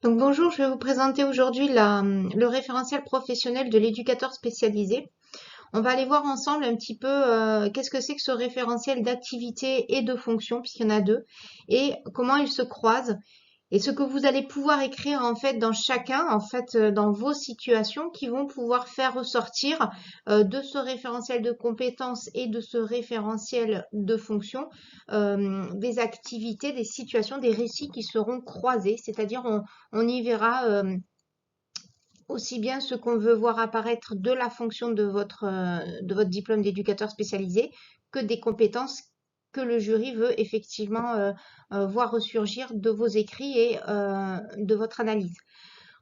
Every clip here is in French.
Donc bonjour, je vais vous présenter aujourd'hui le référentiel professionnel de l'éducateur spécialisé. On va aller voir ensemble un petit peu qu'est-ce que c'est que ce référentiel d'activité et de fonction, puisqu'il y en a deux, et comment ils se croisent, et ce que vous allez pouvoir écrire en fait dans chacun, en fait dans vos situations qui vont pouvoir faire ressortir de ce référentiel de compétences et de ce référentiel de fonction des activités, des situations, des récits qui seront croisés, c'est-à-dire on y verra aussi bien ce qu'on veut voir apparaître de la fonction de votre diplôme d'éducateur spécialisé que des compétences que le jury veut effectivement voir ressurgir de vos écrits et de votre analyse.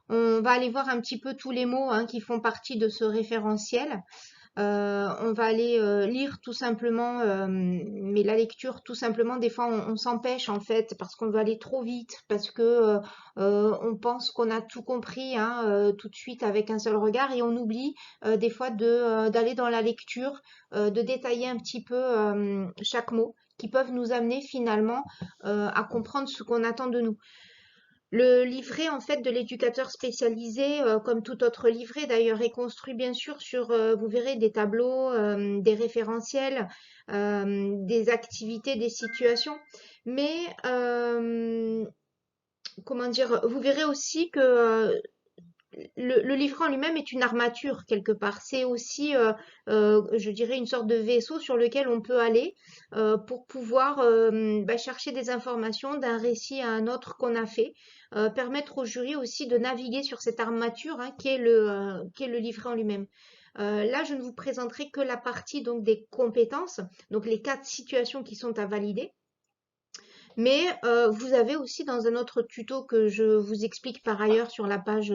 On va aller voir un petit peu tous les mots qui font partie de ce référentiel. On va aller lire tout simplement, mais la lecture, tout simplement, des fois, on s'empêche en fait parce qu'on veut aller trop vite, parce que on pense qu'on a tout compris tout de suite avec un seul regard et on oublie des fois d'aller dans la lecture, de détailler un petit peu chaque mot qui peuvent nous amener finalement à comprendre ce qu'on attend de nous. Le livret en fait de l'éducateur spécialisé, comme tout autre livret d'ailleurs, est construit bien sûr sur, vous verrez des tableaux, des référentiels, des activités, des situations. Mais comment dire, vous verrez aussi que le livret en lui-même est une armature quelque part. C'est aussi, je dirais, une sorte de vaisseau sur lequel on peut aller pour pouvoir chercher des informations d'un récit à un autre qu'on a fait, permettre au jury aussi de naviguer sur cette armature qui est le livret en lui-même. Là, je ne vous présenterai que la partie donc des compétences, donc les 4 situations qui sont à valider. Mais vous avez aussi dans un autre tuto que je vous explique par ailleurs sur la page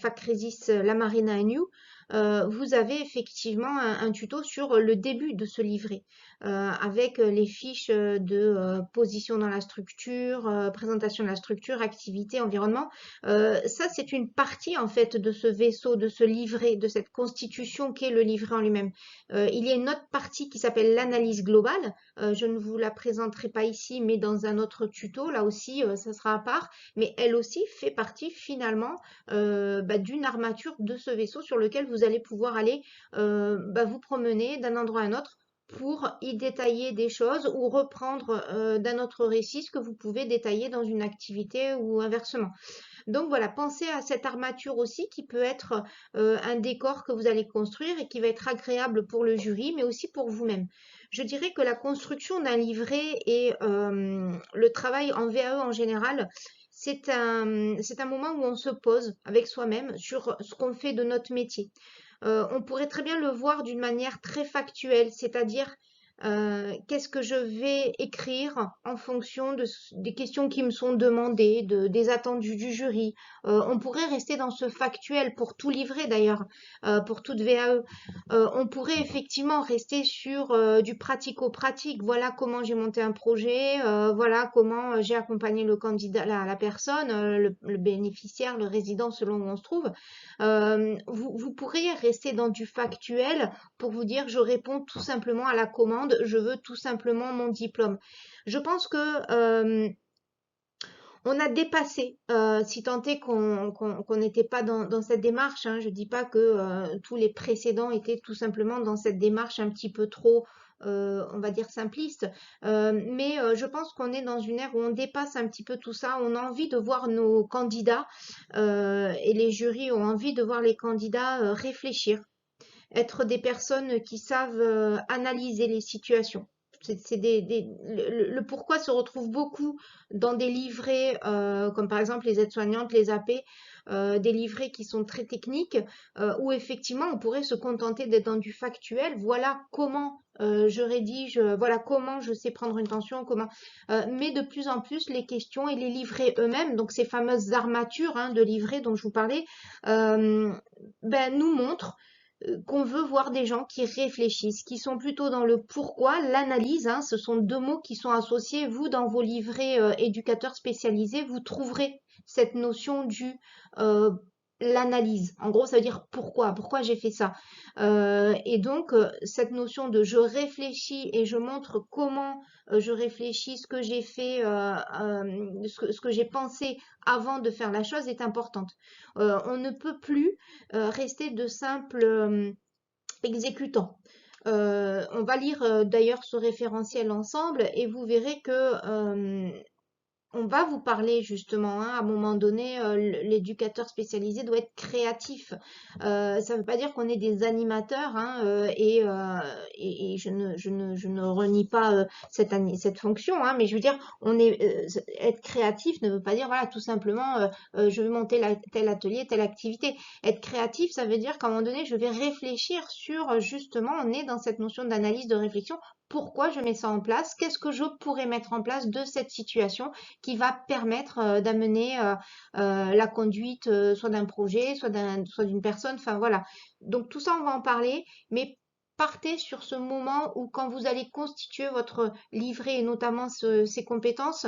Facresis La Marina and You, vous avez effectivement un tuto sur le début de ce livret, avec les fiches de position dans la structure, présentation de la structure, activité, environnement. Ça, c'est une partie en fait de ce vaisseau, de ce livret, de cette constitution qu'est le livret en lui-même. Il y a une autre partie qui s'appelle l'analyse globale. Je ne vous la présenterai pas ici, mais dans un autre tuto, là aussi, ça sera à part. Mais elle aussi fait partie finalement d'une armature de ce vaisseau sur lequel vous allez pouvoir aller vous promener d'un endroit à un autre pour y détailler des choses ou reprendre d'un autre récit ce que vous pouvez détailler dans une activité ou inversement. Donc voilà, pensez à cette armature aussi qui peut être un décor que vous allez construire et qui va être agréable pour le jury, mais aussi pour vous-même. Je dirais que la construction d'un livret et le travail en VAE en général, c'est un moment où on se pose avec soi-même sur ce qu'on fait de notre métier. On pourrait très bien le voir d'une manière très factuelle, c'est-à-dire qu'est-ce que je vais écrire en fonction des questions qui me sont demandées, des attentes du jury. On pourrait rester dans ce factuel pour tout livrer d'ailleurs, pour toute VAE. On pourrait effectivement rester sur du pratico-pratique. Voilà comment j'ai monté un projet, voilà comment j'ai accompagné le candidat, la personne, le bénéficiaire, le résident selon où on se trouve. Vous pourriez rester dans du factuel pour vous dire je réponds tout simplement à la commande, je veux tout simplement mon diplôme. Je pense que on a dépassé, si tant est qu'on n'était pas dans cette démarche, hein. Je dis pas que tous les précédents étaient tout simplement dans cette démarche un petit peu trop, on va dire simpliste, mais je pense qu'on est dans une ère où on dépasse un petit peu tout ça. On a envie de voir nos candidats et les jurys ont envie de voir les candidats réfléchir, être des personnes qui savent analyser les situations. Le pourquoi se retrouve beaucoup dans des livrets, comme par exemple les aides-soignantes, les AP, des livrets qui sont très techniques, où effectivement on pourrait se contenter d'être dans du factuel. Voilà comment je rédige, voilà comment je sais prendre une tension, comment. Mais de plus en plus, les questions et les livrets eux-mêmes, donc ces fameuses armatures de livrets dont je vous parlais, euh, nous montrent qu'on veut voir des gens qui réfléchissent, qui sont plutôt dans le pourquoi, l'analyse, ce sont deux mots qui sont associés. Vous, dans vos livrets éducateurs spécialisés, vous trouverez cette notion du l'analyse. En gros, ça veut dire pourquoi j'ai fait ça. Et donc, cette notion de je réfléchis et je montre comment je réfléchis, ce que j'ai fait, ce que j'ai pensé avant de faire la chose est importante. On ne peut plus rester de simples exécutants. On va lire d'ailleurs ce référentiel ensemble et vous verrez que on va vous parler justement, hein, à un moment donné, l'éducateur spécialisé doit être créatif. Ça ne veut pas dire qu'on est des animateurs, hein, et je ne renie pas cette fonction, hein, mais je veux dire, être créatif ne veut pas dire, voilà, tout simplement, je vais monter tel atelier, telle activité. Être créatif, ça veut dire qu'à un moment donné, je vais réfléchir sur, justement, on est dans cette notion d'analyse, de réflexion. Pourquoi je mets ça en place? Qu'est-ce que je pourrais mettre en place de cette situation qui va permettre d'amener la conduite soit d'un projet, soit d'une personne, enfin voilà. Donc tout ça, on va en parler, mais partez sur ce moment où quand vous allez constituer votre livret et notamment ces compétences,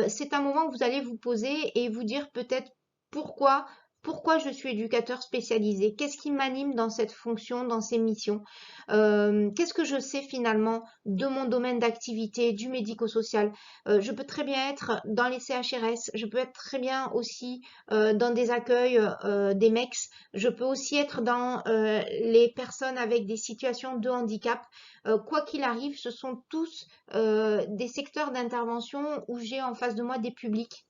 c'est un moment où vous allez vous poser et vous dire peut-être pourquoi, pourquoi je suis éducateur spécialisé, qu'est-ce qui m'anime dans cette fonction, dans ces missions, qu'est-ce que je sais finalement de mon domaine d'activité, du médico-social. Je peux très bien être dans les CHRS, je peux être très bien aussi dans des accueils des MEX, je peux aussi être dans les personnes avec des situations de handicap. Quoi qu'il arrive, ce sont tous des secteurs d'intervention où j'ai en face de moi des publics.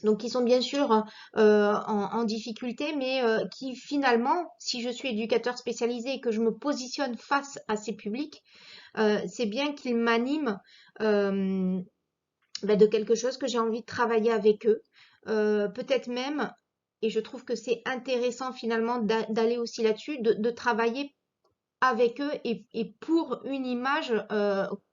Donc, qui sont bien sûr en difficulté, mais qui finalement, si je suis éducateur spécialisé et que je me positionne face à ces publics, c'est bien qu'ils m'animent de quelque chose que j'ai envie de travailler avec eux. Peut-être même, et je trouve que c'est intéressant finalement d'aller aussi là-dessus, de travailler avec eux et pour une image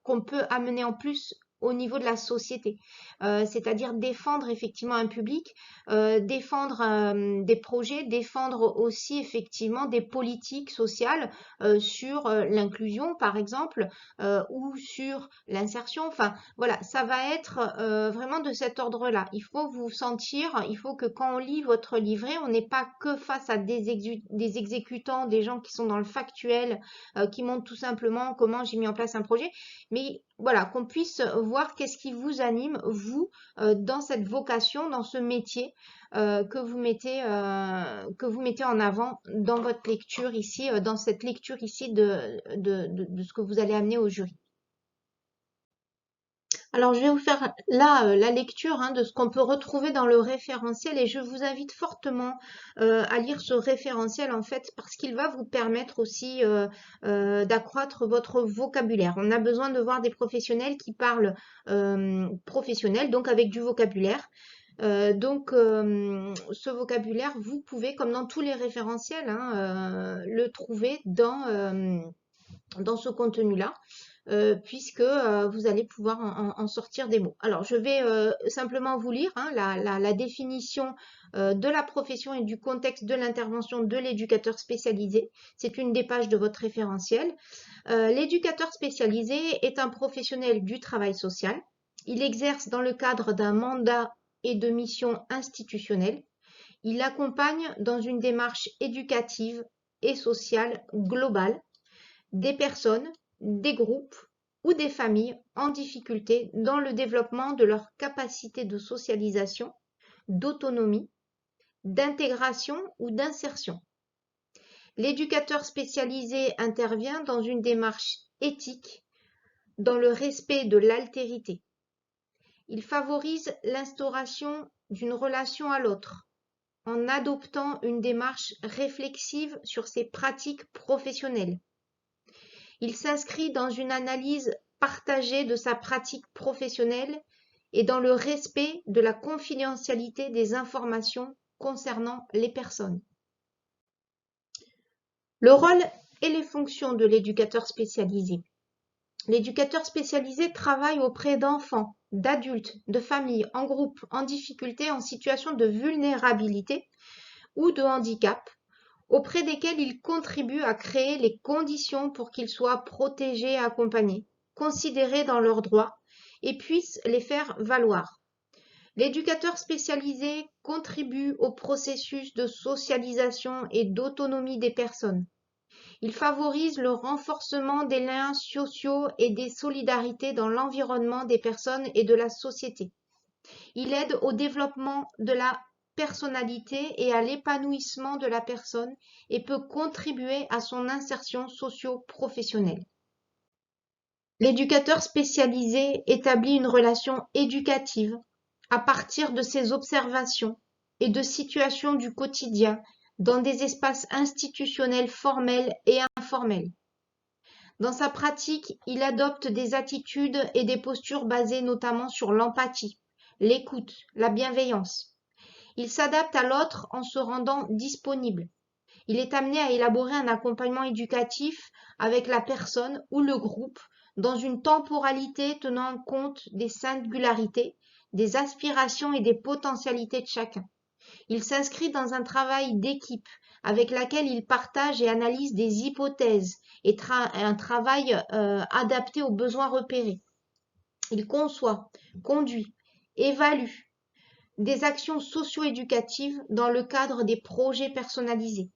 qu'on peut amener en plus au niveau de la société. C'est-à-dire défendre effectivement un public, défendre des projets, défendre aussi effectivement des politiques sociales sur l'inclusion par exemple, ou sur l'insertion. Enfin voilà, ça va être vraiment de cet ordre-là. Il faut vous sentir, il faut que quand on lit votre livret, on n'est pas que face à des exécutants, des gens qui sont dans le factuel, qui montrent tout simplement comment j'ai mis en place un projet, mais voilà, qu'on puisse voir qu'est-ce qui vous anime, vous, dans cette vocation, dans ce métier que vous mettez en avant dans votre lecture ici, dans cette lecture ici de ce que vous allez amener au jury. Alors, je vais vous faire là la lecture hein, de ce qu'on peut retrouver dans le référentiel et je vous invite fortement à lire ce référentiel en fait parce qu'il va vous permettre aussi d'accroître votre vocabulaire. On a besoin de voir des professionnels qui parlent professionnel, donc avec du vocabulaire. Ce vocabulaire, vous pouvez, comme dans tous les référentiels, hein, le trouver dans ce contenu-là puisque vous allez pouvoir en sortir des mots. Alors, je vais simplement vous lire hein, la définition de la profession et du contexte de l'intervention de l'éducateur spécialisé. C'est une des pages de votre référentiel. L'éducateur spécialisé est un professionnel du travail social. Il exerce dans le cadre d'un mandat et de mission institutionnelle. Il accompagne dans une démarche éducative et sociale globale des personnes, des groupes ou des familles en difficulté dans le développement de leur capacité de socialisation, d'autonomie, d'intégration ou d'insertion. L'éducateur spécialisé intervient dans une démarche éthique, dans le respect de l'altérité. Il favorise l'instauration d'une relation à l'autre en adoptant une démarche réflexive sur ses pratiques professionnelles. Il s'inscrit dans une analyse partagée de sa pratique professionnelle et dans le respect de la confidentialité des informations concernant les personnes. Le rôle et les fonctions de l'éducateur spécialisé. L'éducateur spécialisé travaille auprès d'enfants, d'adultes, de familles, en groupe, en difficulté, en situation de vulnérabilité ou de handicap, auprès desquels il contribue à créer les conditions pour qu'ils soient protégés et accompagnés, considérés dans leurs droits et puissent les faire valoir. L'éducateur spécialisé contribue au processus de socialisation et d'autonomie des personnes. Il favorise le renforcement des liens sociaux et des solidarités dans l'environnement des personnes et de la société. Il aide au développement de la personnalité et à l'épanouissement de la personne et peut contribuer à son insertion socio-professionnelle. L'éducateur spécialisé établit une relation éducative à partir de ses observations et de situations du quotidien dans des espaces institutionnels formels et informels. Dans sa pratique, il adopte des attitudes et des postures basées notamment sur l'empathie, l'écoute, la bienveillance. Il s'adapte à l'autre en se rendant disponible. Il est amené à élaborer un accompagnement éducatif avec la personne ou le groupe dans une temporalité tenant compte des singularités, des aspirations et des potentialités de chacun. Il s'inscrit dans un travail d'équipe avec laquelle il partage et analyse des hypothèses et un travail adapté aux besoins repérés. Il conçoit, conduit, évalue des actions socio-éducatives dans le cadre des projets personnalisés,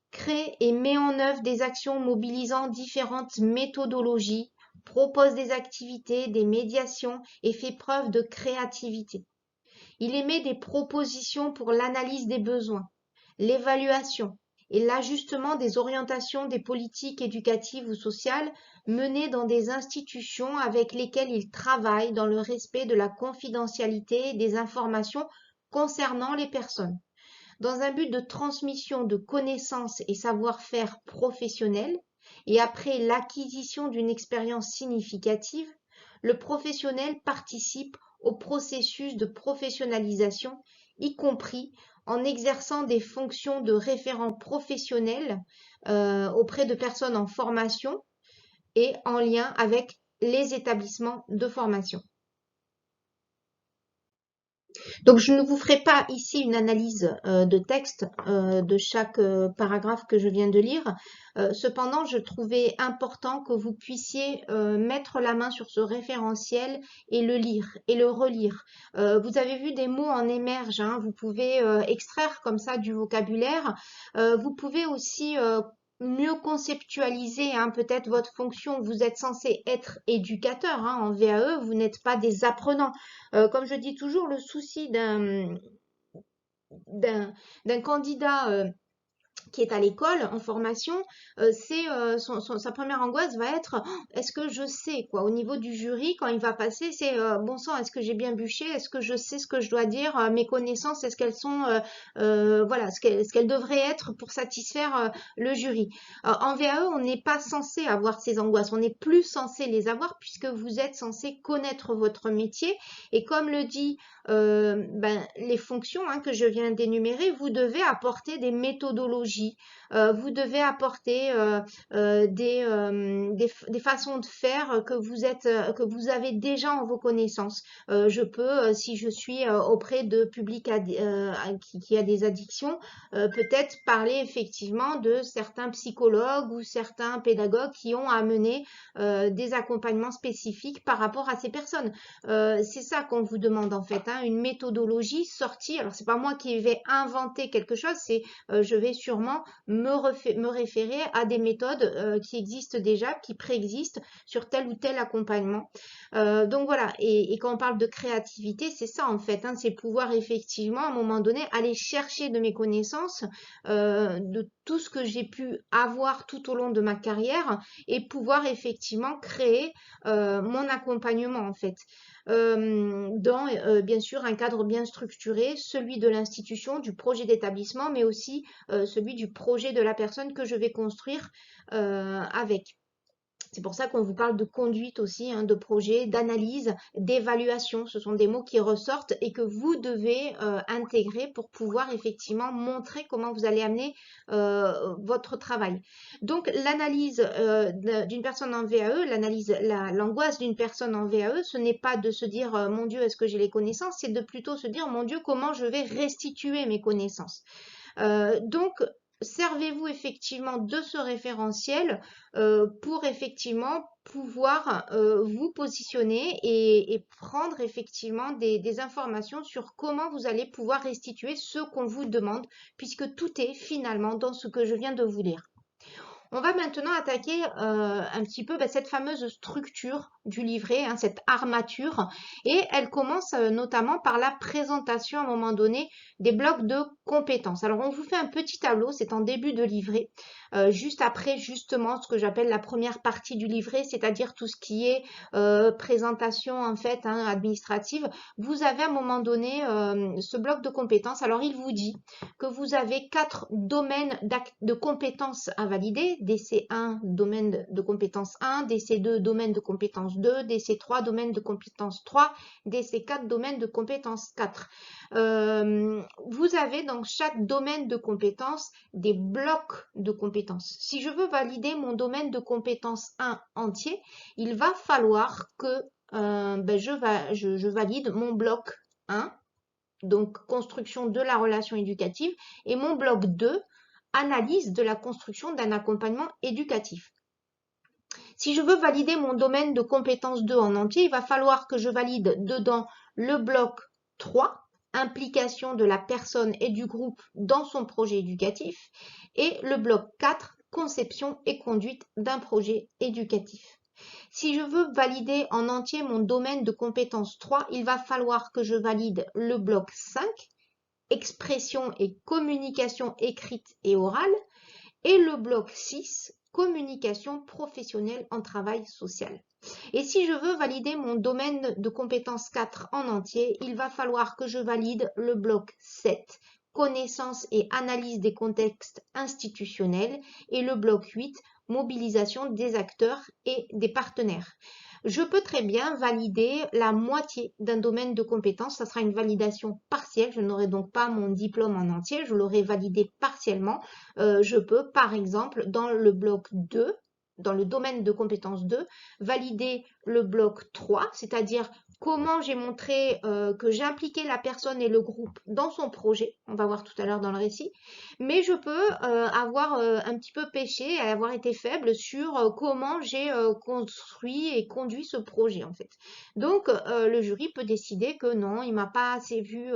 crée et met en œuvre des actions mobilisant différentes méthodologies, propose des activités, des médiations et fait preuve de créativité. Il émet des propositions pour l'analyse des besoins, l'évaluation et l'ajustement des orientations des politiques éducatives ou sociales menées dans des institutions avec lesquelles il travaille dans le respect de la confidentialité des informations concernant les personnes. Dans un but de transmission de connaissances et savoir-faire professionnels, et après l'acquisition d'une expérience significative, le professionnel participe au processus de professionnalisation, y compris en exerçant des fonctions de référent professionnel auprès de personnes en formation et en lien avec les établissements de formation. Donc, je ne vous ferai pas ici une analyse de texte de chaque paragraphe que je viens de lire. Cependant, je trouvais important que vous puissiez mettre la main sur ce référentiel et le lire et le relire. Vous avez vu des mots en émerge, hein, vous pouvez extraire comme ça du vocabulaire. Vous pouvez aussi mieux conceptualiser hein, peut-être votre fonction. Vous êtes censé être éducateur hein, en VAE, vous n'êtes pas des apprenants. Comme je dis toujours, le souci d'un candidat qui est à l'école en formation, c'est sa première angoisse va être est-ce que je sais quoi au niveau du jury quand il va passer c'est bon sang est-ce que j'ai bien bûché, est-ce que je sais ce que je dois dire, mes connaissances est-ce qu'elles sont voilà ce qu'elles devraient être pour satisfaire le jury. En VAE on n'est pas censé avoir ces angoisses, on n'est plus censé les avoir puisque vous êtes censé connaître votre métier et comme le dit les fonctions hein, que je viens d'énumérer, vous devez apporter des méthodologies, vous devez apporter des façons de faire que vous avez déjà en vos connaissances. Je peux, si je suis auprès de publics qui a des addictions, peut-être parler effectivement de certains psychologues ou certains pédagogues qui ont amené des accompagnements spécifiques par rapport à ces personnes. C'est ça qu'on vous demande en fait, hein, une méthodologie sortie. Alors c'est pas moi qui vais inventer quelque chose, c'est je vais sûrement me référer à des méthodes qui existent déjà, qui préexistent sur tel ou tel accompagnement. Donc voilà, et quand on parle de créativité, c'est ça en fait, hein, c'est pouvoir effectivement à un moment donné aller chercher de mes connaissances, de tout ce que j'ai pu avoir tout au long de ma carrière et pouvoir effectivement créer mon accompagnement en fait dans bien sûr un cadre bien structuré, celui de l'institution, du projet d'établissement, mais aussi celui du projet de la personne que je vais construire avec. C'est pour ça qu'on vous parle de conduite aussi, hein, de projet, d'analyse, d'évaluation. Ce sont des mots qui ressortent et que vous devez intégrer pour pouvoir effectivement montrer comment vous allez amener votre travail. Donc l'analyse d'une personne en VAE, l'angoisse d'une personne en VAE, ce n'est pas de se dire mon Dieu, est-ce que j'ai les connaissances, c'est de plutôt se dire mon Dieu, comment je vais restituer mes connaissances. Donc servez-vous effectivement de ce référentiel pour effectivement pouvoir vous positionner et prendre effectivement des informations sur comment vous allez pouvoir restituer ce qu'on vous demande, puisque tout est finalement dans ce que je viens de vous lire. On va maintenant attaquer un petit peu cette fameuse structure du livret, hein, cette armature, et elle commence notamment par la présentation à un moment donné des blocs de compétences. Alors on vous fait un petit tableau, c'est en début de livret, juste après justement ce que j'appelle la première partie du livret, c'est-à-dire tout ce qui est présentation en fait hein, administrative. Vous avez à un moment donné ce bloc de compétences. Alors il vous dit que vous avez 4 domaines de compétences à valider, DC1 domaine de compétences 1, DC2 domaine de compétences 2, DC3 domaine de compétences 3, DC4 domaine de compétences 4. Vous avez dans chaque domaine de compétences des blocs de compétences. Si je veux valider mon domaine de compétences 1 entier, il va falloir que je valide mon bloc 1, donc construction de la relation éducative, et mon bloc 2, analyse de la construction d'un accompagnement éducatif. Si je veux valider mon domaine de compétences 2 en entier, il va falloir que je valide dedans le bloc 3, implication de la personne et du groupe dans son projet éducatif, et le bloc 4, conception et conduite d'un projet éducatif. Si je veux valider en entier mon domaine de compétences 3, il va falloir que je valide le bloc 5, expression et communication écrite et orale, et le bloc 6, communication professionnelle en travail social. Et si je veux valider mon domaine de compétences 4 en entier, il va falloir que je valide le bloc 7, connaissance et analyse des contextes institutionnels, et le bloc 8, mobilisation des acteurs et des partenaires. Je peux très bien valider la moitié d'un domaine de compétences, ça sera une validation partielle, je n'aurai donc pas mon diplôme en entier, je l'aurai validé partiellement. Je peux par exemple dans le bloc 2, dans le domaine de compétences 2, valider le bloc 3, c'est-à-dire comment j'ai montré que j'impliquais la personne et le groupe dans son projet, on va voir tout à l'heure dans le récit, mais je peux avoir un petit peu péché et avoir été faible sur comment j'ai construit et conduit ce projet en fait. Donc le jury peut décider que non, il m'a pas assez vu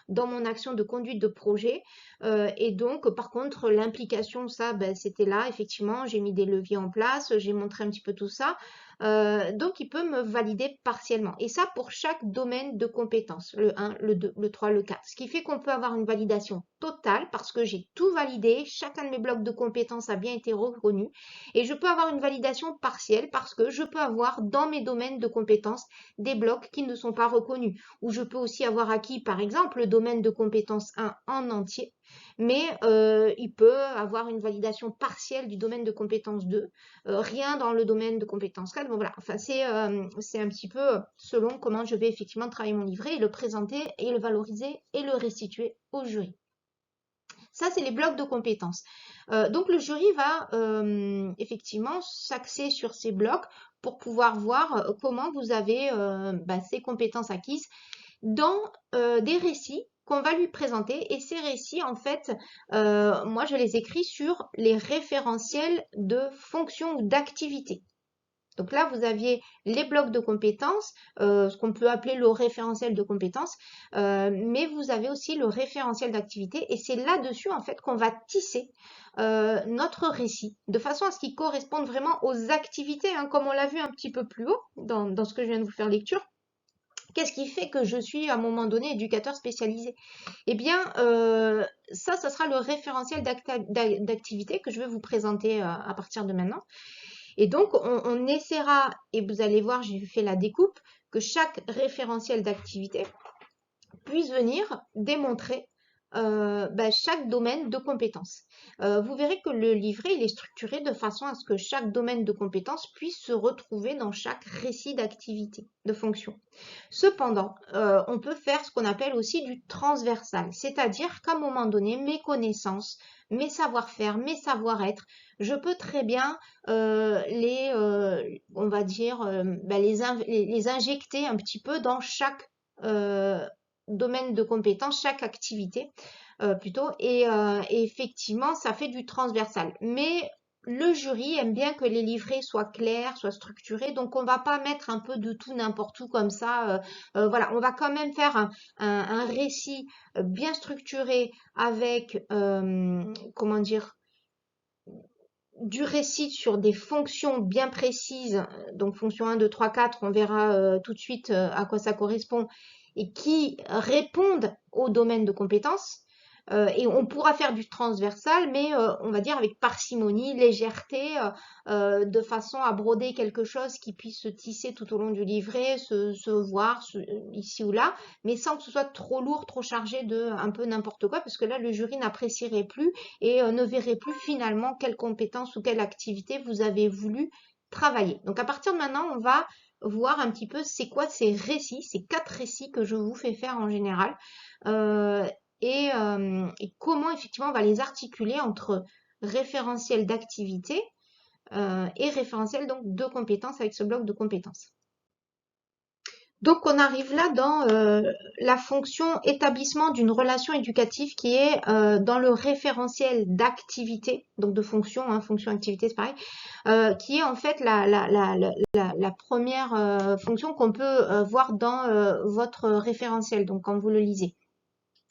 dans mon action de conduite de projet et donc par contre l'implication ça c'était là effectivement, j'ai mis des leviers en place, j'ai montré un petit peu tout ça. Donc, il peut me valider partiellement. Et ça, pour chaque domaine de compétences, le 1, le 2, le 3, le 4. Ce qui fait qu'on peut avoir une validation totale parce que j'ai tout validé, chacun de mes blocs de compétences a bien été reconnu. Et je peux avoir une validation partielle parce que je peux avoir dans mes domaines de compétences des blocs qui ne sont pas reconnus. Ou je peux aussi avoir acquis, par exemple, le domaine de compétences 1 en entier, mais il peut avoir une validation partielle du domaine de compétences 2, rien dans le domaine de compétences 4. Bon voilà, enfin c'est un petit peu selon comment je vais effectivement travailler mon livret et le présenter et le valoriser et le restituer au jury. Ça, c'est les blocs de compétences. Donc le jury va effectivement s'axer sur ces blocs pour pouvoir voir comment vous avez ces compétences acquises dans des récits qu'on va lui présenter. Et ces récits, en fait, moi, je les écris sur les référentiels de fonctions ou d'activités. Donc là, vous aviez les blocs de compétences, ce qu'on peut appeler le référentiel de compétences, mais vous avez aussi le référentiel d'activité et c'est là-dessus en fait qu'on va tisser notre récit de façon à ce qu'il corresponde vraiment aux activités, hein, comme on l'a vu un petit peu plus haut dans ce que je viens de vous faire lecture. Qu'est-ce qui fait que je suis à un moment donné éducateur spécialisé? Eh bien, ça sera le référentiel d'activité que je vais vous présenter à partir de maintenant. Et donc, on essaiera, et vous allez voir, j'ai fait la découpe, que chaque référentiel d'activité puisse venir démontrer chaque domaine de compétences. Vous verrez que le livret il est structuré de façon à ce que chaque domaine de compétences puisse se retrouver dans chaque récit d'activité, de fonction. Cependant, on peut faire ce qu'on appelle aussi du transversal, c'est-à-dire qu'à un moment donné, mes connaissances, mes savoir-faire, mes savoir-être, je peux très bien on va dire, les injecter un petit peu dans chaque domaine de compétence, chaque activité plutôt, et effectivement, ça fait du transversal. Mais le jury aime bien que les livrets soient clairs, soient structurés, donc on va pas mettre un peu de tout n'importe où comme ça. Voilà, on va quand même faire un récit bien structuré avec, comment dire, du récit sur des fonctions bien précises, donc fonction 1, 2, 3, 4, on verra tout de suite à quoi ça correspond, et qui répondent au domaine de compétences. Et on pourra faire du transversal, mais on va dire avec parcimonie, légèreté, de façon à broder quelque chose qui puisse se tisser tout au long du livret, se voir ici ou là, mais sans que ce soit trop lourd, trop chargé de un peu n'importe quoi, parce que là, le jury n'apprécierait plus et ne verrez plus finalement quelle compétence ou quelle activité vous avez voulu travailler. Donc à partir de maintenant, on va voir un petit peu c'est quoi ces récits, ces 4 récits que je vous fais faire en général, euh, et comment effectivement on va les articuler entre référentiel d'activité et référentiel donc de compétences avec ce bloc de compétences. Donc on arrive là dans la fonction établissement d'une relation éducative qui est dans le référentiel d'activité, donc de fonction, hein, fonction activité c'est pareil, qui est en fait la première fonction qu'on peut voir dans votre référentiel, donc quand vous le lisez.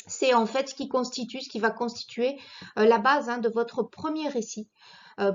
C'est en fait ce qui constitue, ce qui va constituer la base hein, de votre premier récit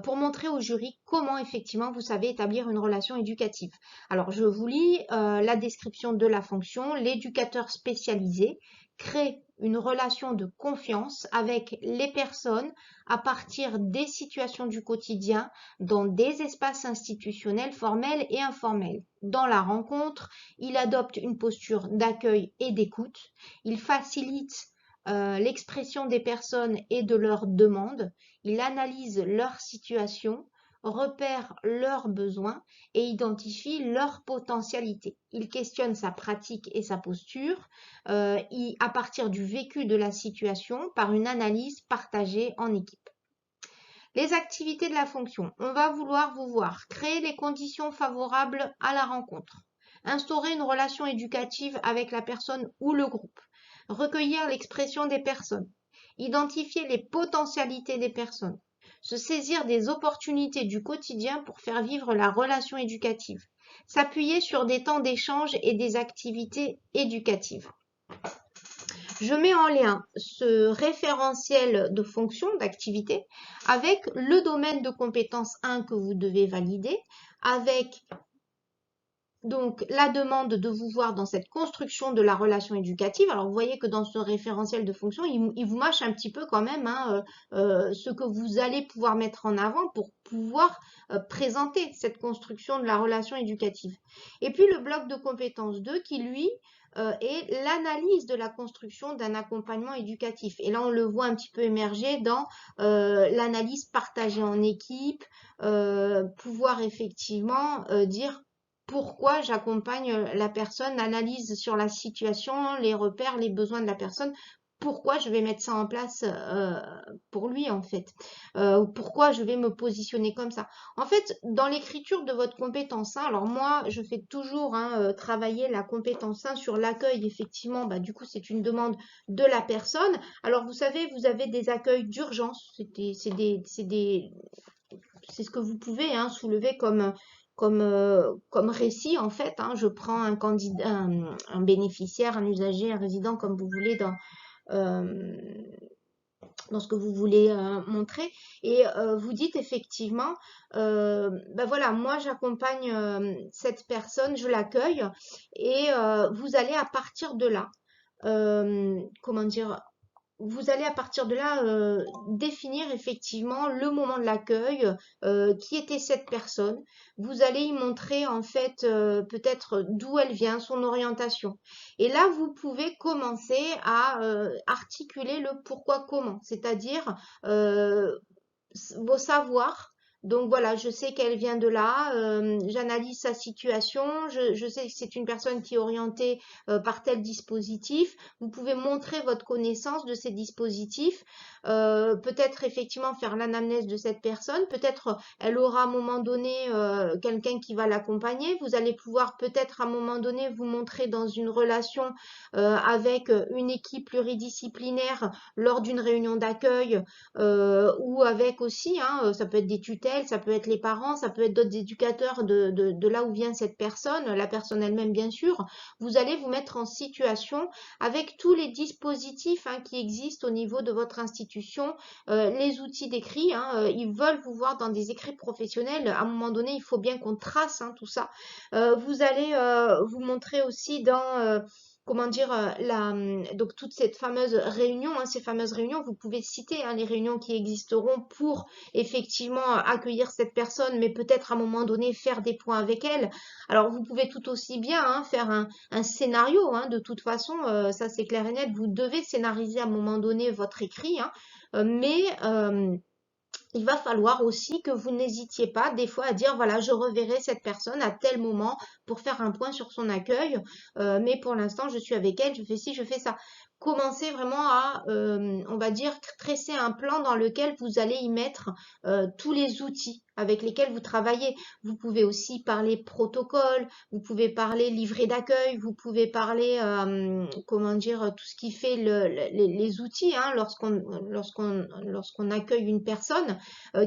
pour montrer au jury comment effectivement vous savez établir une relation éducative. Alors je vous lis la description de la fonction. L'éducateur spécialisé crée une relation de confiance avec les personnes à partir des situations du quotidien dans des espaces institutionnels formels et informels. Dans la rencontre, il adopte une posture d'accueil et d'écoute. Il facilite l'expression des personnes et de leurs demandes. Il analyse leur situation, repère leurs besoins et identifie leurs potentialités. Il questionne sa pratique et sa posture à partir du vécu de la situation par une analyse partagée en équipe. Les activités de la fonction. On va vouloir vous voir créer les conditions favorables à la rencontre, instaurer une relation éducative avec la personne ou le groupe, recueillir l'expression des personnes, identifier les potentialités des personnes, se saisir des opportunités du quotidien pour faire vivre la relation éducative, s'appuyer sur des temps d'échange et des activités éducatives. Je mets en lien ce référentiel de fonction, d'activité, avec le domaine de compétence 1 que vous devez valider, avec donc la demande de vous voir dans cette construction de la relation éducative. Alors vous voyez que dans ce référentiel de fonction, il vous mâche un petit peu quand même hein, ce que vous allez pouvoir mettre en avant pour pouvoir présenter cette construction de la relation éducative. Et puis le bloc de compétences 2 qui lui est l'analyse de la construction d'un accompagnement éducatif. Et là on le voit un petit peu émerger dans l'analyse partagée en équipe, pouvoir effectivement dire pourquoi j'accompagne la personne, l'analyse sur la situation, les repères, les besoins de la personne, pourquoi je vais mettre ça en place pour lui en fait, pourquoi je vais me positionner comme ça. En fait, dans l'écriture de votre compétence 1, alors moi je fais toujours hein, travailler la compétence 1 sur l'accueil, effectivement, bah, du coup c'est une demande de la personne. Alors vous savez, vous avez des accueils d'urgence, c'est ce que vous pouvez hein, soulever comme récit en fait. Hein. Je prends un candidat, un bénéficiaire, un usager, un résident, comme vous voulez, euh, dans ce que vous voulez montrer. Et vous dites effectivement, ben voilà, moi j'accompagne cette personne, je l'accueille, et vous allez à partir de là, comment dire, vous allez à partir de là définir effectivement le moment de l'accueil, qui était cette personne. Vous allez y montrer en fait peut-être d'où elle vient, son orientation. Et là, vous pouvez commencer à articuler le pourquoi comment, c'est-à-dire vos savoirs, Donc voilà, je sais qu'elle vient de là, j'analyse sa situation, je sais que c'est une personne qui est orientée par tel dispositif. Vous pouvez montrer votre connaissance de ces dispositifs, peut-être effectivement faire l'anamnèse de cette personne, peut-être elle aura à un moment donné quelqu'un qui va l'accompagner. Vous allez pouvoir peut-être à un moment donné vous montrer dans une relation avec une équipe pluridisciplinaire lors d'une réunion d'accueil ou avec aussi, hein, ça peut être des tutelles, ça peut être les parents, ça peut être d'autres éducateurs de là où vient cette personne, la personne elle-même bien sûr. Vous allez vous mettre en situation avec tous les dispositifs hein, qui existent au niveau de votre institution, les outils d'écrit, hein, ils veulent vous voir dans des écrits professionnels. À un moment donné, il faut bien qu'on trace hein, tout ça. Vous allez vous montrer aussi dans comment dire, donc toute cette fameuse réunion, hein, ces fameuses réunions, vous pouvez citer hein, les réunions qui existeront pour effectivement accueillir cette personne, mais peut-être à un moment donné faire des points avec elle. Alors vous pouvez tout aussi bien hein, faire un scénario, hein, de toute façon, ça c'est clair et net, vous devez scénariser à un moment donné votre écrit, hein, mais il va falloir aussi que vous n'hésitiez pas des fois à dire voilà, je reverrai cette personne à tel moment pour faire un point sur son accueil, mais pour l'instant, je suis avec elle, je fais ci, je fais ça. Commencez vraiment à, on va dire, tresser un plan dans lequel vous allez y mettre tous les outils avec lesquels vous travaillez. Vous pouvez aussi parler protocole, vous pouvez parler livret d'accueil, vous pouvez parler, comment dire, tout ce qui fait les outils hein, lorsqu'on accueille une personne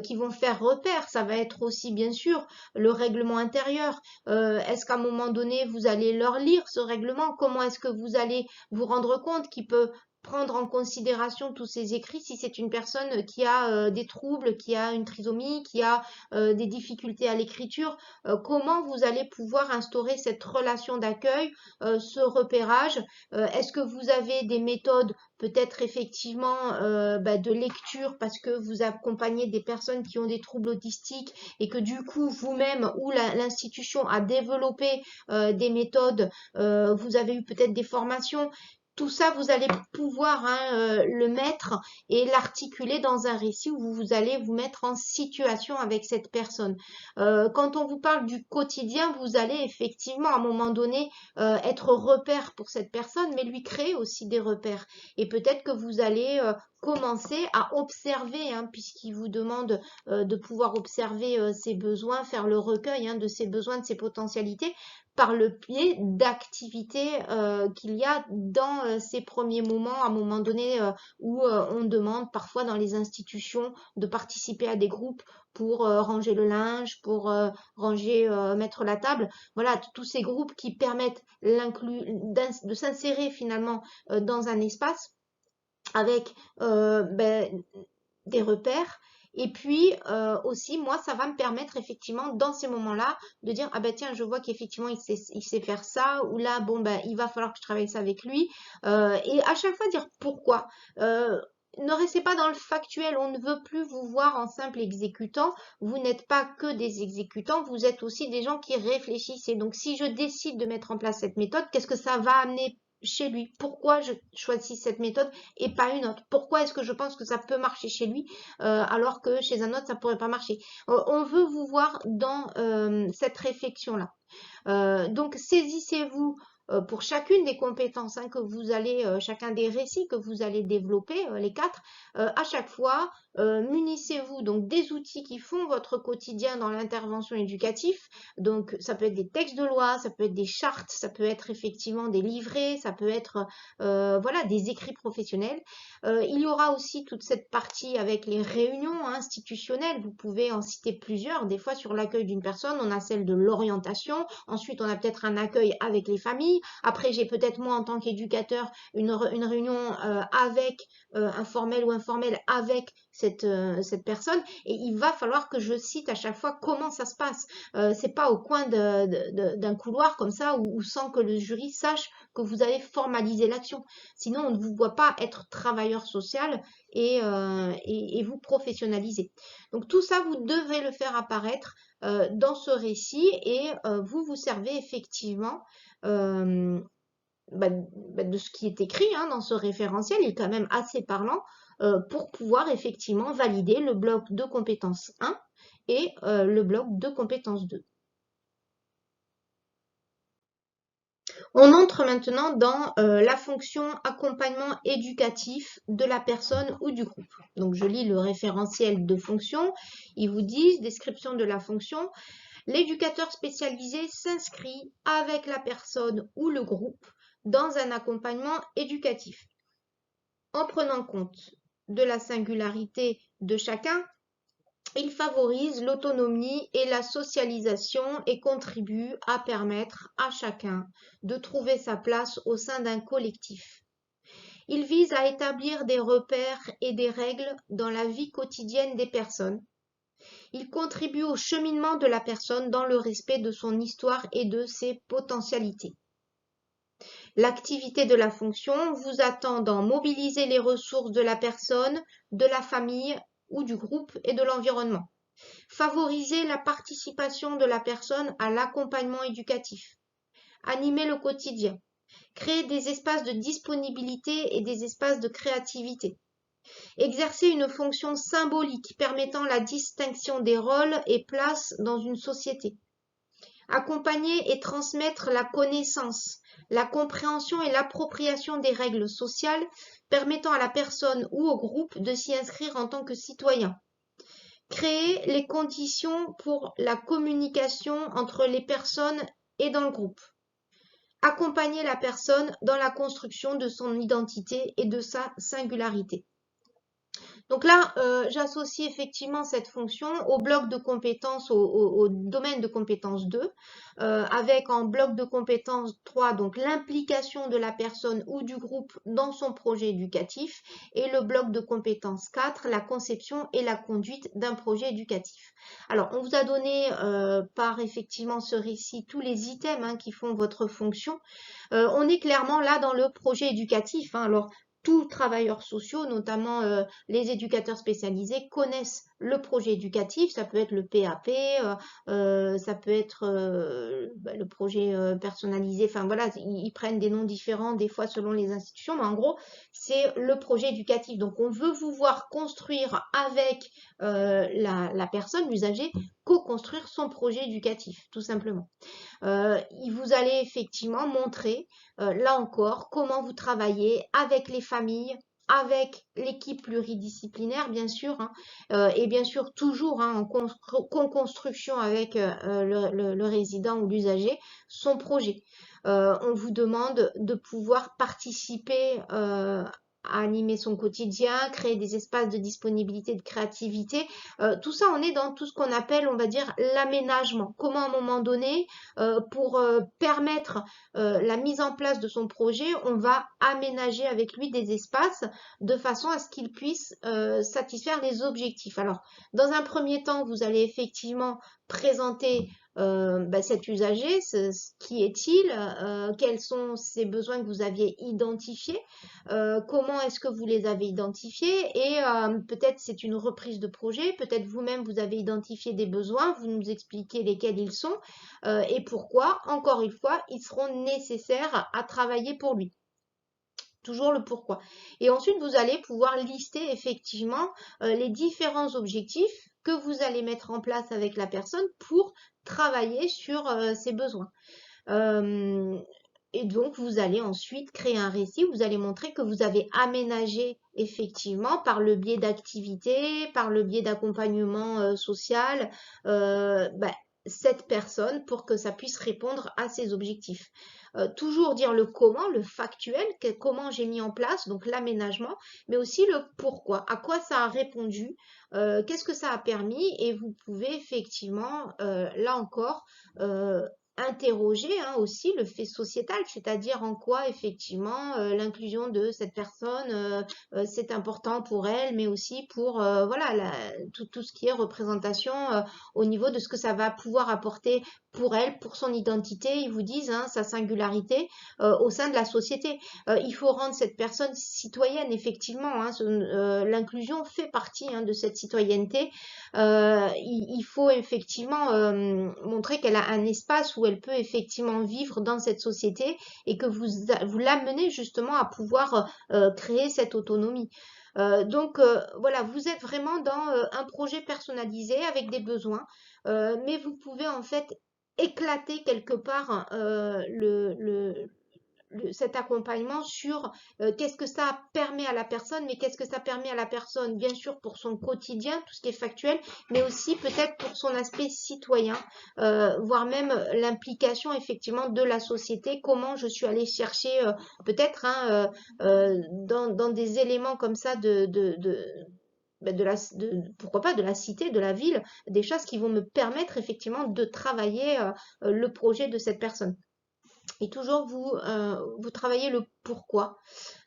qui vont faire repère. Ça va être aussi bien sûr le règlement intérieur. Est-ce qu'à un moment donné, vous allez leur lire ce règlement? Comment est-ce que vous allez vous rendre compte qu'il peut prendre en considération tous ces écrits si c'est une personne qui a des troubles, qui a une trisomie, qui a des difficultés à l'écriture, comment vous allez pouvoir instaurer cette relation d'accueil, ce repérage? Est-ce que vous avez des méthodes peut-être effectivement de lecture parce que vous accompagnez des personnes qui ont des troubles autistiques et que du coup vous-même ou l'institution a développé des méthodes, vous avez eu peut-être des formations. Tout ça, vous allez pouvoir hein, le mettre et l'articuler dans un récit où vous allez vous mettre en situation avec cette personne. Quand on vous parle du quotidien, vous allez effectivement à un moment donné être repère pour cette personne, mais lui créer aussi des repères. Et peut-être que vous allez commencer à observer, hein, puisqu'il vous demande de pouvoir observer ses besoins, faire le recueil hein, de ses besoins, de ses potentialités, par le biais d'activités qu'il y a dans ces premiers moments, à un moment donné où on demande parfois dans les institutions de participer à des groupes pour ranger le linge, pour ranger, mettre la table. Voilà, tous ces groupes qui permettent de s'insérer finalement dans un espace avec des repères. Et puis aussi, moi, ça va me permettre effectivement dans ces moments-là de dire ah ben tiens, je vois qu'effectivement il sait faire ça ou là bon ben il va falloir que je travaille ça avec lui et à chaque fois dire pourquoi. Euh, Ne restez pas dans le factuel, on ne veut plus vous voir en simple exécutant. Vous n'êtes pas que des exécutants, vous êtes aussi des gens qui réfléchissent. Et donc, si je décide de mettre en place cette méthode, qu'est-ce que ça va amener chez lui? Pourquoi je choisis cette méthode et pas une autre? Pourquoi est-ce que je pense que ça peut marcher chez lui alors que chez un autre, ça pourrait pas marcher? On veut vous voir dans cette réflexion-là. Donc saisissez-vous pour chacune des compétences hein, que vous allez, chacun des récits que vous allez développer, les quatre, à chaque fois, munissez-vous donc des outils qui font votre quotidien dans l'intervention éducative. Donc ça peut être des textes de loi, ça peut être des chartes, ça peut être effectivement des livrets, ça peut être voilà des écrits professionnels. Il y aura aussi toute cette partie avec les réunions hein, institutionnelles. Vous pouvez en citer plusieurs. Des fois sur l'accueil d'une personne, on a celle de l'orientation. Ensuite, on a peut-être un accueil avec les familles. Après, j'ai peut-être moi en tant qu'éducateur une réunion avec informel ou informel avec cette personne. Et il va falloir que je cite à chaque fois comment ça se passe. C'est pas au coin d'un couloir comme ça ou sans que le jury sache que vous avez formalisé l'action. Sinon, on ne vous voit pas être travailleur social et vous professionnaliser. Donc tout ça, vous devez le faire apparaître dans ce récit et vous vous servez effectivement euh, de ce qui est écrit hein, dans ce référentiel, il est quand même assez parlant pour pouvoir effectivement valider le bloc de compétences 1 et le bloc de compétences 2. On entre maintenant dans la fonction accompagnement éducatif de la personne ou du groupe. Donc je lis le référentiel de fonction. Ils vous disent, description de la fonction, l'éducateur spécialisé s'inscrit avec la personne ou le groupe dans un accompagnement éducatif. En prenant compte de la singularité de chacun, il favorise l'autonomie et la socialisation et contribue à permettre à chacun de trouver sa place au sein d'un collectif. Il vise à établir des repères et des règles dans la vie quotidienne des personnes. Il contribue au cheminement de la personne dans le respect de son histoire et de ses potentialités. L'activité de la fonction vous attend d'en mobiliser les ressources de la personne, de la famille ou du groupe et de l'environnement. Favoriser la participation de la personne à l'accompagnement éducatif. Animer le quotidien. Créer des espaces de disponibilité et des espaces de créativité. Exercer une fonction symbolique permettant la distinction des rôles et places dans une société. Accompagner et transmettre la connaissance, la compréhension et l'appropriation des règles sociales permettant à la personne ou au groupe de s'y inscrire en tant que citoyen. Créer les conditions pour la communication entre les personnes et dans le groupe. Accompagner la personne dans la construction de son identité et de sa singularité. Donc là, j'associe effectivement cette fonction au bloc de compétences, au domaine de compétences 2, avec en bloc de compétences 3, donc l'implication de la personne ou du groupe dans son projet éducatif, et le bloc de compétences 4, la conception et la conduite d'un projet éducatif. Alors, on vous a donné par effectivement ce récit tous les items hein, qui font votre fonction. On est clairement là dans le projet éducatif. Hein. Alors, tous travailleurs sociaux, notamment les éducateurs spécialisés, connaissent le projet éducatif. Ça peut être le PAP, ça peut être le projet personnalisé. Enfin voilà, ils prennent des noms différents des fois selon les institutions, mais en gros, c'est le projet éducatif. Donc on veut vous voir construire avec la personne, l'usager, co-construire son projet éducatif, tout simplement. Vous allez effectivement montrer, là encore, comment vous travaillez avec les familles, avec l'équipe pluridisciplinaire, bien sûr, hein, et bien sûr toujours hein, en co-construction avec le résident ou l'usager, son projet. On vous demande de pouvoir participer à animer son quotidien, créer des espaces de disponibilité, de créativité. Tout ça, on est dans tout ce qu'on appelle, on va dire, l'aménagement. Comment à un moment donné, pour permettre la mise en place de son projet, on va aménager avec lui des espaces de façon à ce qu'il puisse satisfaire les objectifs. Alors, dans un premier temps, vous allez effectivement présenter cet usager, qui est-il, quels sont ces besoins que vous aviez identifiés, comment est-ce que vous les avez identifiés et peut-être c'est une reprise de projet, peut-être vous-même vous avez identifié des besoins, vous nous expliquez lesquels ils sont et pourquoi, encore une fois, ils seront nécessaires à travailler pour lui. Toujours le pourquoi. Et ensuite, vous allez pouvoir lister effectivement les différents objectifs que vous allez mettre en place avec la personne pour travailler sur ses besoins. Et donc, vous allez ensuite créer un récit, vous allez montrer que vous avez aménagé effectivement par le biais d'activités, par le biais d'accompagnement social, cette personne pour que ça puisse répondre à ses objectifs. Toujours dire le comment, le factuel, comment j'ai mis en place, donc l'aménagement, mais aussi le pourquoi, à quoi ça a répondu, qu'est-ce que ça a permis, et vous pouvez effectivement, là encore, interroger hein, aussi le fait sociétal, c'est-à-dire en quoi effectivement l'inclusion de cette personne c'est important pour elle, mais aussi pour voilà tout ce qui est représentation au niveau de ce que ça va pouvoir apporter pour elle, pour son identité, ils vous disent, hein, sa singularité au sein de la société. Il faut rendre cette personne citoyenne, effectivement, hein, l'inclusion fait partie, hein, de cette citoyenneté. Il faut effectivement montrer qu'elle a un espace où elle peut effectivement vivre dans cette société et que vous l'amenez justement à pouvoir créer cette autonomie. Voilà, vous êtes vraiment dans un projet personnalisé avec des besoins, mais vous pouvez en fait éclater quelque part cet accompagnement sur qu'est-ce que ça permet à la personne, mais qu'est-ce que ça permet à la personne, bien sûr pour son quotidien, tout ce qui est factuel, mais aussi peut-être pour son aspect citoyen, voire même l'implication effectivement de la société, comment je suis allée chercher peut-être, hein, dans des éléments comme ça pourquoi pas de la cité, de la ville, des choses qui vont me permettre effectivement de travailler le projet de cette personne. Et toujours vous travaillez le pourquoi.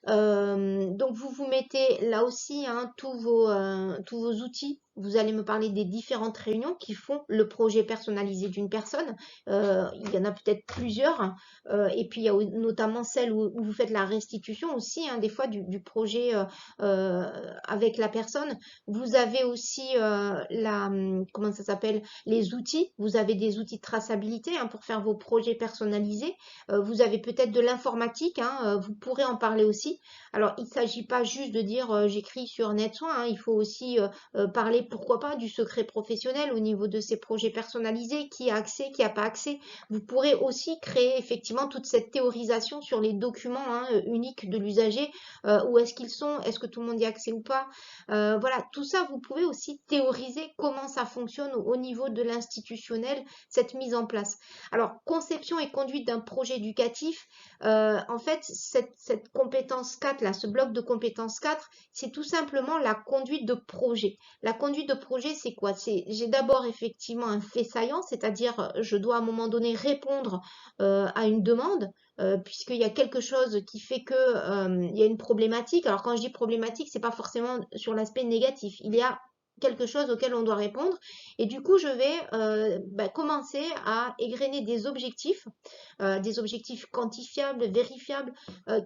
Donc vous vous mettez là aussi, hein, tous vos outils. Vous allez me parler des différentes réunions qui font le projet personnalisé d'une personne. Il y en a peut-être plusieurs, hein. Et puis il y a notamment celle où vous faites la restitution aussi, hein, des fois du projet avec la personne. Vous avez aussi comment ça s'appelle, les outils. Vous avez des outils de traçabilité, hein, pour faire vos projets personnalisés. Vous avez peut-être de l'informatique, hein, vous pourrez en parler aussi. Alors, il ne s'agit pas juste de dire j'écris sur NetSoin, hein, il faut aussi parler, pourquoi pas, du secret professionnel au niveau de ces projets personnalisés, qui a accès, qui n'a pas accès. Vous pourrez aussi créer effectivement toute cette théorisation sur les documents, hein, uniques de l'usager, où est-ce qu'ils sont, est-ce que tout le monde y a accès ou pas. Voilà, tout ça, vous pouvez aussi théoriser comment ça fonctionne au niveau de l'institutionnel, cette mise en place. Alors, conception et conduite d'un projet éducatif, en fait, cette compétence 4, là, ce bloc de compétences 4, c'est tout simplement la conduite de projet. La conduite de projet, c'est quoi? J'ai d'abord effectivement un fait saillant, c'est-à-dire je dois à un moment donné répondre à une demande, puisqu'il y a quelque chose qui fait que il y a une problématique. Alors quand je dis problématique, c'est pas forcément sur l'aspect négatif. Il y a quelque chose auquel on doit répondre et du coup je vais commencer à égrener des objectifs quantifiables, vérifiables,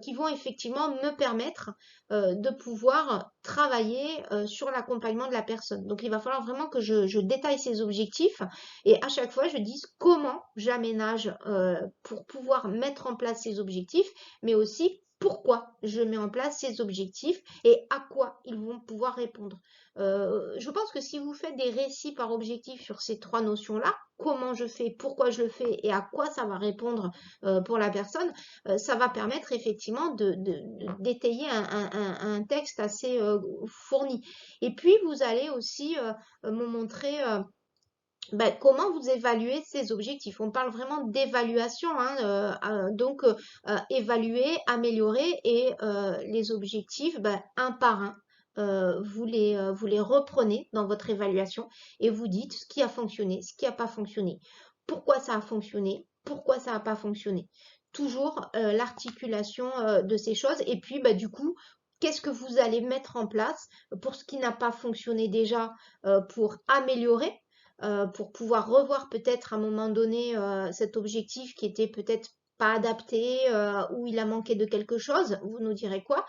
qui vont effectivement me permettre de pouvoir travailler sur l'accompagnement de la personne. Donc il va falloir vraiment que je détaille ces objectifs et à chaque fois je dise comment j'aménage pour pouvoir mettre en place ces objectifs, mais aussi pourquoi je mets en place ces objectifs et à quoi ils vont pouvoir répondre. Je pense que si vous faites des récits par objectif sur ces trois notions-là, comment je fais, pourquoi je le fais et à quoi ça va répondre pour la personne, ça va permettre effectivement d'étayer un texte assez fourni. Et puis, vous allez aussi me montrer comment vous évaluez ces objectifs. On parle vraiment d'évaluation, hein, évaluer, améliorer et les objectifs, un par un. Vous les reprenez dans votre évaluation et vous dites ce qui a fonctionné, ce qui n'a pas fonctionné, pourquoi ça a fonctionné, pourquoi ça n'a pas fonctionné. Toujours l'articulation de ces choses et puis du coup, qu'est-ce que vous allez mettre en place pour ce qui n'a pas fonctionné déjà pour améliorer, pour pouvoir revoir peut-être à un moment donné cet objectif qui était peut-être pas adapté, ou il a manqué de quelque chose, vous nous direz quoi.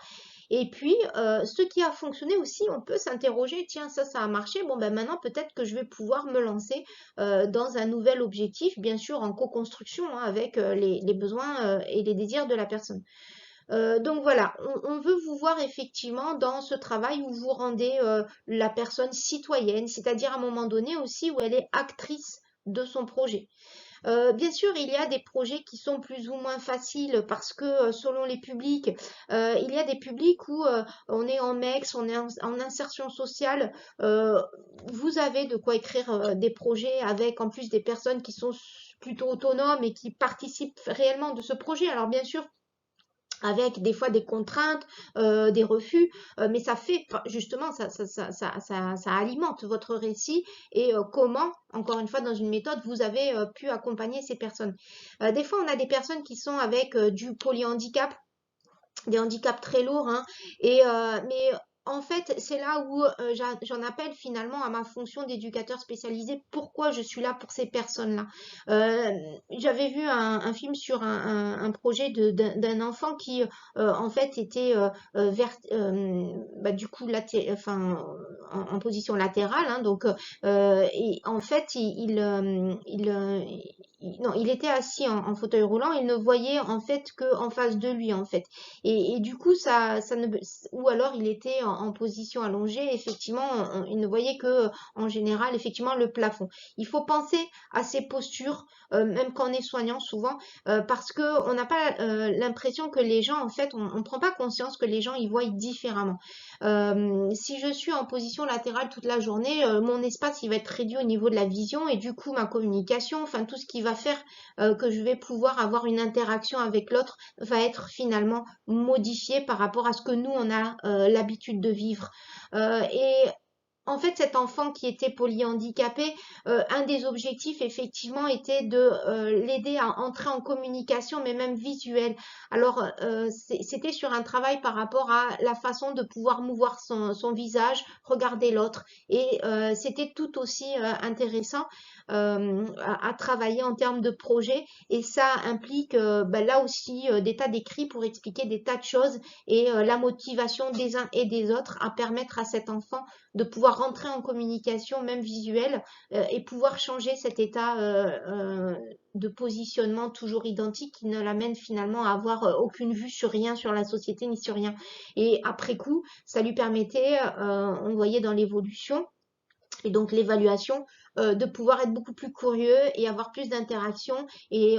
Et puis, ce qui a fonctionné aussi, on peut s'interroger, tiens, ça a marché, bon, ben maintenant, peut-être que je vais pouvoir me lancer dans un nouvel objectif, bien sûr en co-construction, hein, avec les besoins et les désirs de la personne. Donc voilà, on veut vous voir effectivement dans ce travail où vous rendez la personne citoyenne, c'est-à-dire à un moment donné aussi où elle est actrice de son projet. Bien sûr, il y a des projets qui sont plus ou moins faciles parce que selon les publics, il y a des publics où on est en MEX, on est en insertion sociale. Vous avez de quoi écrire des projets avec en plus des personnes qui sont plutôt autonomes et qui participent réellement de ce projet. Alors bien sûr, avec des fois des contraintes, des refus, mais ça fait justement, ça alimente votre récit et comment, encore une fois, dans une méthode, vous avez pu accompagner ces personnes. Des fois, on a des personnes qui sont avec du polyhandicap, des handicaps très lourds, hein, mais en fait, c'est là où j'en appelle finalement à ma fonction d'éducateur spécialisé. Pourquoi je suis là pour ces personnes-là? Euh, J'avais vu un film sur un projet d'un enfant qui, en fait, était du coup, enfin, en position latérale, hein, donc, et en fait, non, il était assis en fauteuil roulant, il ne voyait en fait que en face de lui, en fait. Et du coup, ça ne, ou alors il était en position allongée, effectivement, il ne voyait que, en général, effectivement, le plafond. Il faut penser à ces postures, même quand on est soignant, souvent, parce que on n'a pas l'impression que les gens, en fait, on ne prend pas conscience que les gens ils voient différemment. Si je suis en position latérale toute la journée, mon espace il va être réduit au niveau de la vision et du coup ma communication, enfin tout ce qui va faire que je vais pouvoir avoir une interaction avec l'autre va être finalement modifié par rapport à ce que nous on a l'habitude de vivre. Et en fait, cet enfant qui était polyhandicapé, un des objectifs effectivement était de l'aider à entrer en communication, mais même visuelle. Alors, c'était sur un travail par rapport à la façon de pouvoir mouvoir son visage, regarder l'autre. Et c'était tout aussi intéressant à travailler en termes de projet. Et ça implique là aussi des tas d'écrits pour expliquer des tas de choses et la motivation des uns et des autres à permettre à cet enfant de pouvoir rentrer en communication, même visuelle, et pouvoir changer cet état de positionnement toujours identique qui ne l'amène finalement à avoir aucune vue sur rien, sur la société ni sur rien. Et après coup, ça lui permettait, on voyait dans l'évolution, et donc l'évaluation, de pouvoir être beaucoup plus curieux et avoir plus d'interaction et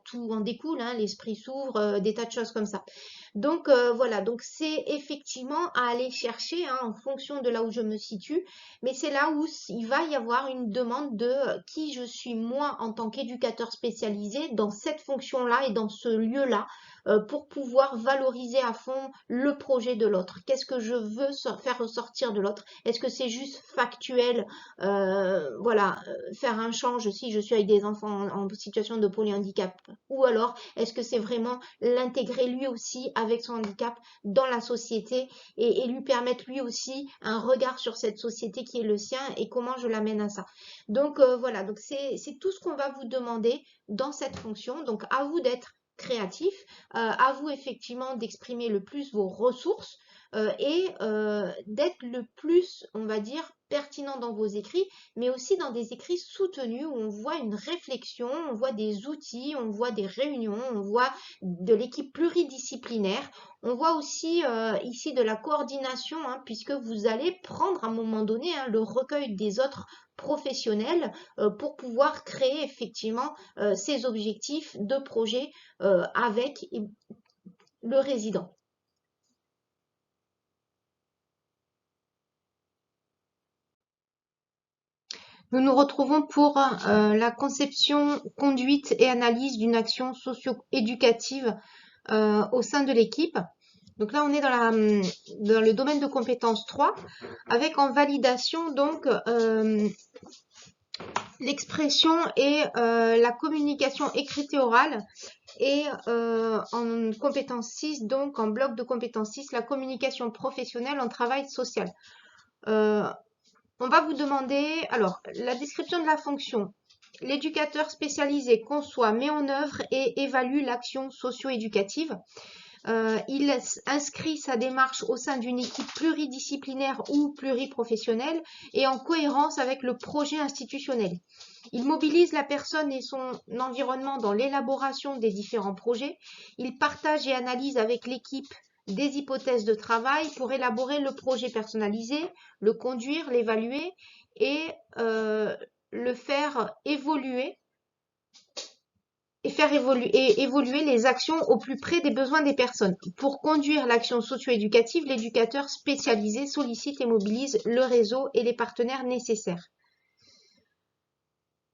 tout en découle, hein, l'esprit s'ouvre, des tas de choses comme ça. Donc voilà, donc c'est effectivement à aller chercher hein, en fonction de là où je me situe, mais c'est là où il va y avoir une demande de qui je suis moi en tant qu'éducateur spécialisé dans cette fonction-là et dans ce lieu-là pour pouvoir valoriser à fond le projet de l'autre. Qu'est-ce que je veux faire ressortir de l'autre? Est-ce que c'est juste factuel? Voilà, faire un change si je suis avec des enfants en situation de polyhandicap? Ou alors, est-ce que c'est vraiment l'intégrer lui aussi avec son handicap dans la société et lui permettre lui aussi un regard sur cette société qui est le sien et comment je l'amène à ça? Donc voilà, donc c'est tout ce qu'on va vous demander dans cette fonction. Donc à vous d'être créatif, à vous effectivement d'exprimer le plus vos ressources et d'être le plus, on va dire, pertinent dans vos écrits, mais aussi dans des écrits soutenus où on voit une réflexion, on voit des outils, on voit des réunions, on voit de l'équipe pluridisciplinaire, on voit aussi ici de la coordination, hein, puisque vous allez prendre à un moment donné hein, le recueil des autres professionnels pour pouvoir créer effectivement ces objectifs de projet avec le résident. Nous nous retrouvons pour la conception, conduite et analyse d'une action socio-éducative au sein de l'équipe. Donc là, on est dans le domaine de compétences 3, avec en validation donc l'expression et la communication écrite et orale. Et en compétence 6, donc en bloc de compétence 6, la communication professionnelle en travail social. Euh, On va vous demander, alors, la description de la fonction. L'éducateur spécialisé conçoit, met en œuvre et évalue l'action socio-éducative. Il inscrit sa démarche au sein d'une équipe pluridisciplinaire ou pluriprofessionnelle et en cohérence avec le projet institutionnel. Il mobilise la personne et son environnement dans l'élaboration des différents projets. Il partage et analyse avec l'équipe des hypothèses de travail pour élaborer le projet personnalisé, le conduire, l'évaluer et le faire évoluer et faire évoluer les actions au plus près des besoins des personnes. Pour conduire l'action socio-éducative, l'éducateur spécialisé sollicite et mobilise le réseau et les partenaires nécessaires.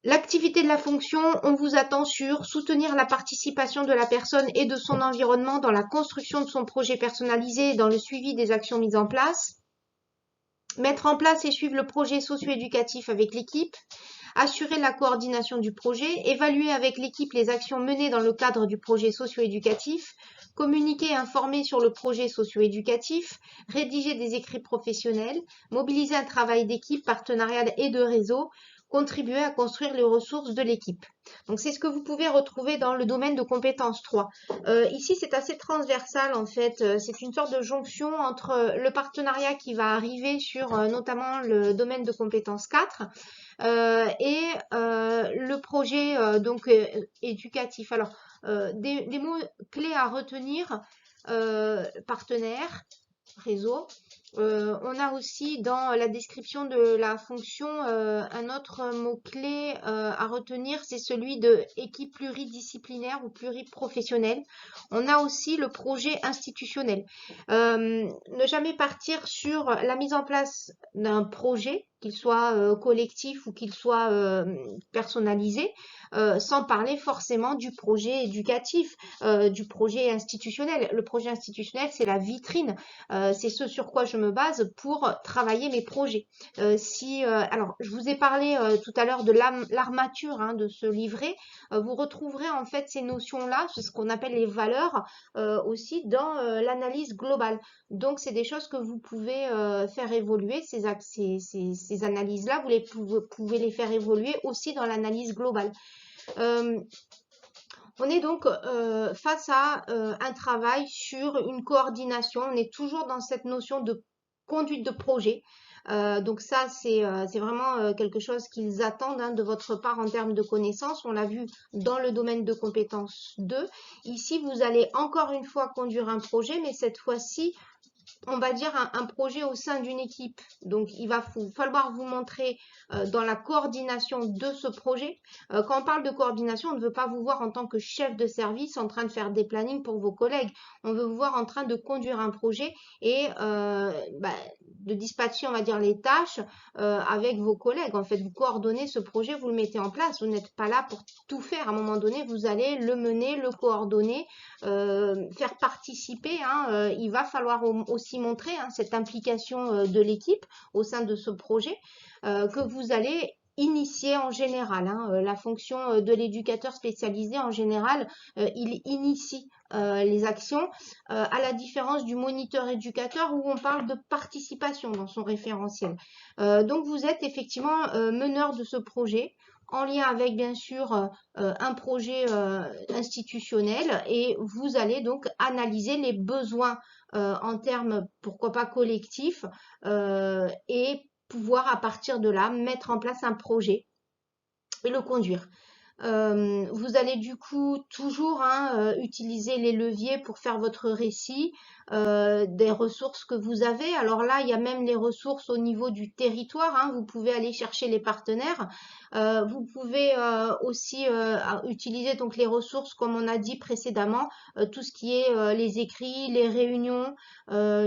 L'activité de la fonction, on vous attend sur soutenir la participation de la personne et de son environnement dans la construction de son projet personnalisé et dans le suivi des actions mises en place. Mettre en place et suivre le projet socio-éducatif avec l'équipe. Assurer la coordination du projet. Évaluer avec l'équipe les actions menées dans le cadre du projet socio-éducatif. communiquer et informer sur le projet socio-éducatif, rédiger des écrits professionnels, mobiliser un travail d'équipe, partenarial et de réseau, contribuer à construire les ressources de l'équipe. Donc c'est ce que vous pouvez retrouver dans le domaine de compétences 3. Ici c'est assez transversal en fait, c'est une sorte de jonction entre le partenariat qui va arriver sur notamment le domaine de compétences 4 et le projet éducatif. Alors des mots clés à retenir, partenaire, réseau. On a aussi dans la description de la fonction un autre mot-clé à retenir, c'est celui de équipe pluridisciplinaire ou pluriprofessionnelle. On a aussi le projet institutionnel. Ne jamais partir sur la mise en place d'un projet, qu'il soit collectif ou qu'il soit personnalisé, sans parler forcément du projet éducatif, du projet institutionnel. Le projet institutionnel, c'est la vitrine. C'est ce sur quoi je me base pour travailler mes projets. Alors, je vous ai parlé tout à l'heure de l'armature de ce livret. Vous retrouverez en fait ces notions-là, c'est ce qu'on appelle les valeurs, aussi dans l'analyse globale. Donc, c'est des choses que vous pouvez faire évoluer, ces analyses-là, pouvez les faire évoluer aussi dans l'analyse globale. On est donc face à un travail sur une coordination. On est toujours dans cette notion de conduite de projet. Donc ça, c'est vraiment quelque chose qu'ils attendent de votre part en termes de connaissances. On l'a vu dans le domaine de compétences 2. Ici, vous allez encore une fois conduire un projet, mais cette fois-ci, on va dire un projet au sein d'une équipe. Donc, il va falloir vous montrer dans la coordination de ce projet. Quand on parle de coordination, on ne veut pas vous voir en tant que chef de service en train de faire des plannings pour vos collègues. On veut vous voir en train de conduire un projet et de dispatcher, on va dire, les tâches avec vos collègues. En fait, vous coordonnez ce projet, vous le mettez en place. Vous n'êtes pas là pour tout faire. À un moment donné, vous allez le mener, le coordonner, faire participer. Il va falloir aussi montrer cette implication de l'équipe au sein de ce projet que vous allez initier en général. La fonction de l'éducateur spécialisé en général, il initie les actions, à la différence du moniteur éducateur où on parle de participation dans son référentiel. Donc vous êtes effectivement meneur de ce projet en lien avec bien sûr un projet institutionnel et vous allez donc analyser les besoins en termes pourquoi pas collectifs et pouvoir à partir de là mettre en place un projet et le conduire. Vous allez du coup toujours utiliser les leviers pour faire votre récit, des ressources que vous avez. Alors là, il y a même les ressources au niveau du territoire. Vous pouvez aller chercher les partenaires. Vous pouvez aussi utiliser donc les ressources comme on a dit précédemment, tout ce qui est les écrits, les réunions,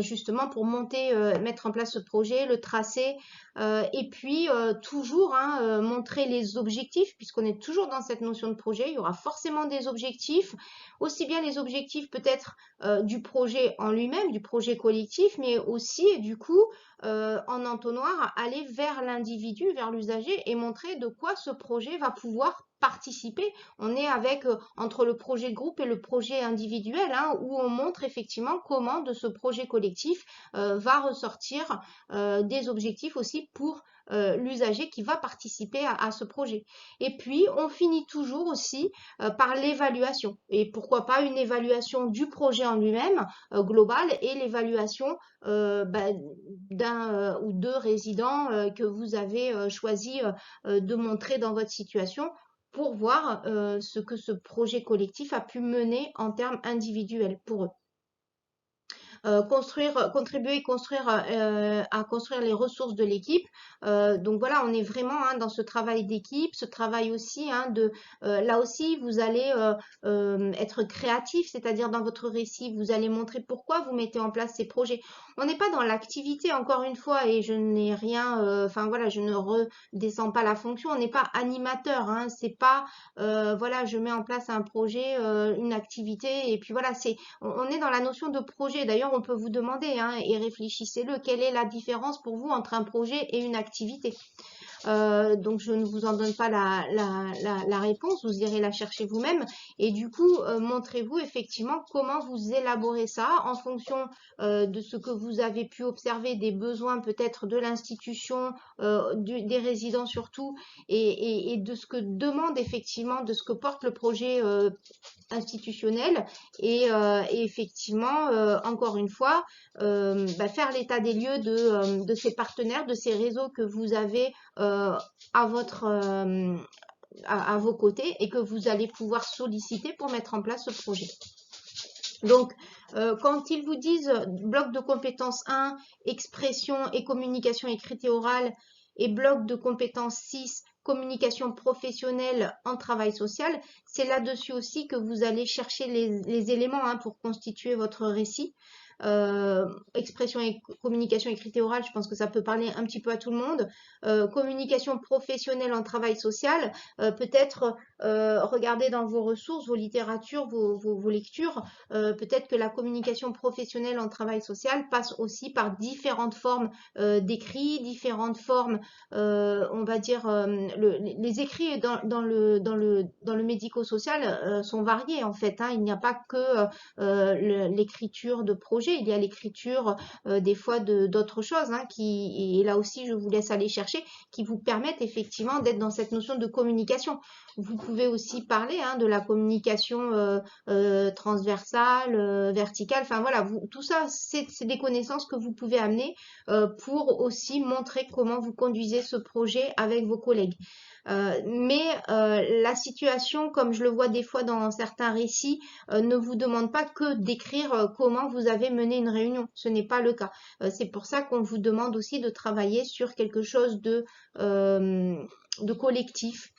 justement pour mettre en place ce projet, le tracer. Et puis toujours montrer les objectifs puisqu'on est toujours dans cette notion de projet. Il y aura forcément des objectifs, aussi bien les objectifs peut-être du projet en lui-même, du projet collectif, mais aussi du coup en entonnoir aller vers l'individu, vers l'usager et montrer de quoi ce projet va pouvoir participer. On est avec entre le projet de groupe et le projet individuel où on montre effectivement comment de ce projet collectif va ressortir des objectifs aussi pour l'usager qui va participer à ce projet. Et puis, on finit toujours aussi par l'évaluation. Et pourquoi pas une évaluation du projet en lui-même, global, et l'évaluation d'un ou deux résidents que vous avez choisi de montrer dans votre situation pour voir ce que ce projet collectif a pu mener en termes individuels pour eux. Contribuer à construire les ressources de l'équipe. Donc voilà, on est vraiment dans ce travail d'équipe, ce travail aussi là aussi vous allez être créatif, c'est-à-dire dans votre récit, vous allez montrer pourquoi vous mettez en place ces projets. On n'est pas dans l'activité encore une fois et je n'ai rien, enfin voilà, je ne redescends pas la fonction. On n'est pas animateur, c'est pas voilà, je mets en place un projet, une activité et puis voilà, on est dans la notion de projet. D'ailleurs, on peut vous demander, et réfléchissez-le, quelle est la différence pour vous entre un projet et une activité? donc je ne vous en donne pas la réponse, vous irez la chercher vous-même. Et du coup, montrez-vous effectivement comment vous élaborez ça en fonction de ce que vous avez pu observer, des besoins peut-être de l'institution, des résidents surtout, et de ce que demande effectivement, de ce que porte le projet institutionnel. Et effectivement, encore une fois, faire l'état des lieux de ces partenaires, de ces réseaux que vous avez à votre à vos côtés et que vous allez pouvoir solliciter pour mettre en place ce projet. Donc, quand ils vous disent bloc de compétences 1, expression et communication écrite et orale, et bloc de compétences 6, communication professionnelle en travail social, c'est là-dessus aussi que vous allez chercher les éléments pour constituer votre récit. Expression et communication écrite et orale, je pense que ça peut parler un petit peu à tout le monde. Communication professionnelle en travail social, peut-être regardez dans vos ressources, vos littératures, vos lectures, peut-être que la communication professionnelle en travail social passe aussi par différentes formes d'écrits, différentes formes, on va dire, les écrits dans le médico-social sont variés en fait. Il n'y a pas que l'écriture de projet, il y a l'écriture des fois d'autres choses et là aussi je vous laisse aller chercher, qui vous permettent effectivement d'être dans cette notion de communication. Vous pouvez aussi parler de la communication transversale, verticale, enfin voilà, tout ça c'est des connaissances que vous pouvez amener pour aussi montrer comment vous conduisez ce projet avec vos collègues. Mais la situation, comme je le vois des fois dans certains récits, ne vous demande pas que d'écrire comment vous avez mené une réunion. Ce n'est pas le cas. C'est pour ça qu'on vous demande aussi de travailler sur quelque chose de collectif,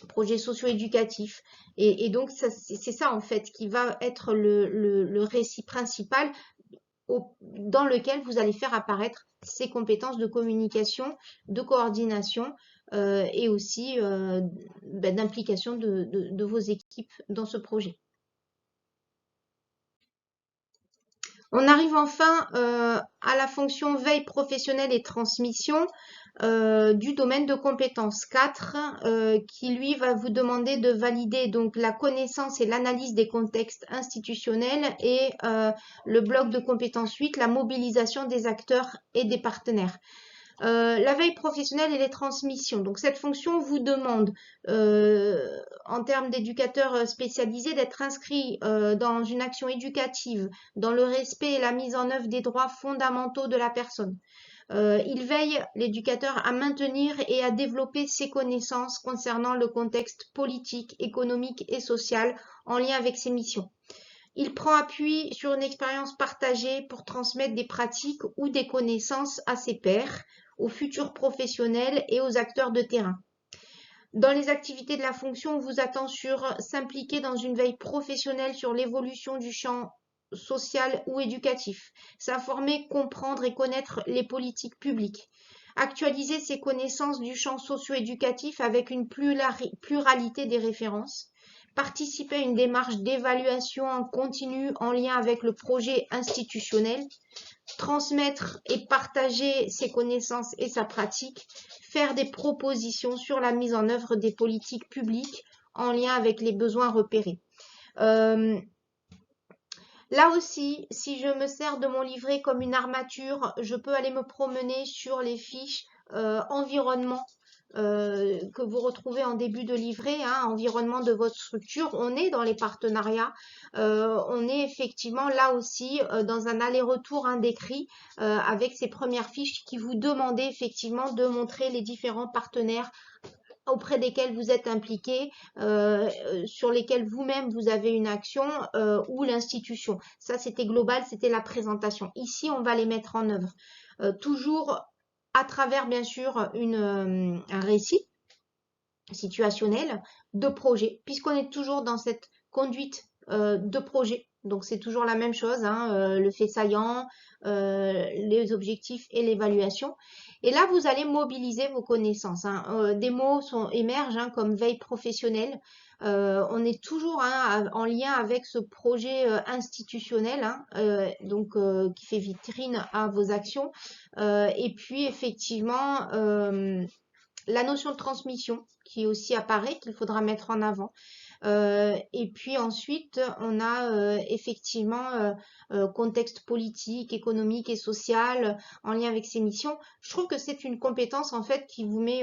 projet socio-éducatif. Et donc, c'est ça en fait qui va être le récit principal dans lequel vous allez faire apparaître ces compétences de communication, de coordination et aussi d'implication de vos équipes dans ce projet. On arrive enfin à la fonction veille professionnelle et transmission du domaine de compétences 4 qui lui va vous demander de valider donc la connaissance et l'analyse des contextes institutionnels et le bloc de compétences 8, la mobilisation des acteurs et des partenaires. La veille professionnelle et les transmissions. Donc cette fonction vous demande, en termes d'éducateurs spécialisés, d'être inscrit dans une action éducative, dans le respect et la mise en œuvre des droits fondamentaux de la personne. Il veille, l'éducateur, à maintenir et à développer ses connaissances concernant le contexte politique, économique et social en lien avec ses missions. Il prend appui sur une expérience partagée pour transmettre des pratiques ou des connaissances à ses pairs, aux futurs professionnels et aux acteurs de terrain. Dans les activités de la fonction, on vous attend sur s'impliquer dans une veille professionnelle sur l'évolution du champ social ou éducatif, s'informer, comprendre et connaître les politiques publiques, actualiser ses connaissances du champ socio-éducatif avec une pluralité des références, participer à une démarche d'évaluation en continu en lien avec le projet institutionnel, transmettre et partager ses connaissances et sa pratique, faire des propositions sur la mise en œuvre des politiques publiques en lien avec les besoins repérés. Là aussi, si je me sers de mon livret comme une armature, je peux aller me promener sur les fiches environnement que vous retrouvez en début de livret, environnement de votre structure. On est dans les partenariats, on est effectivement là aussi dans un aller-retour d'écrit avec ces premières fiches qui vous demandaient effectivement de montrer les différents partenaires auprès desquels vous êtes impliqué, sur lesquels vous-même vous avez une action ou l'institution. Ça, c'était global, c'était la présentation. Ici, on va les mettre en œuvre. Toujours à travers, bien sûr, un récit situationnel de projet, puisqu'on est toujours dans cette conduite de projet. Donc, c'est toujours la même chose, le fait saillant, les objectifs et l'évaluation. Et là, vous allez mobiliser vos connaissances. Des mots émergent comme veille professionnelle. On est toujours en lien avec ce projet institutionnel, donc qui fait vitrine à vos actions. Et puis, effectivement, la notion de transmission qui aussi apparaît, qu'il faudra mettre en avant. Et puis ensuite, on a effectivement contexte politique, économique et social en lien avec ces missions. Je trouve que c'est une compétence en fait qui vous met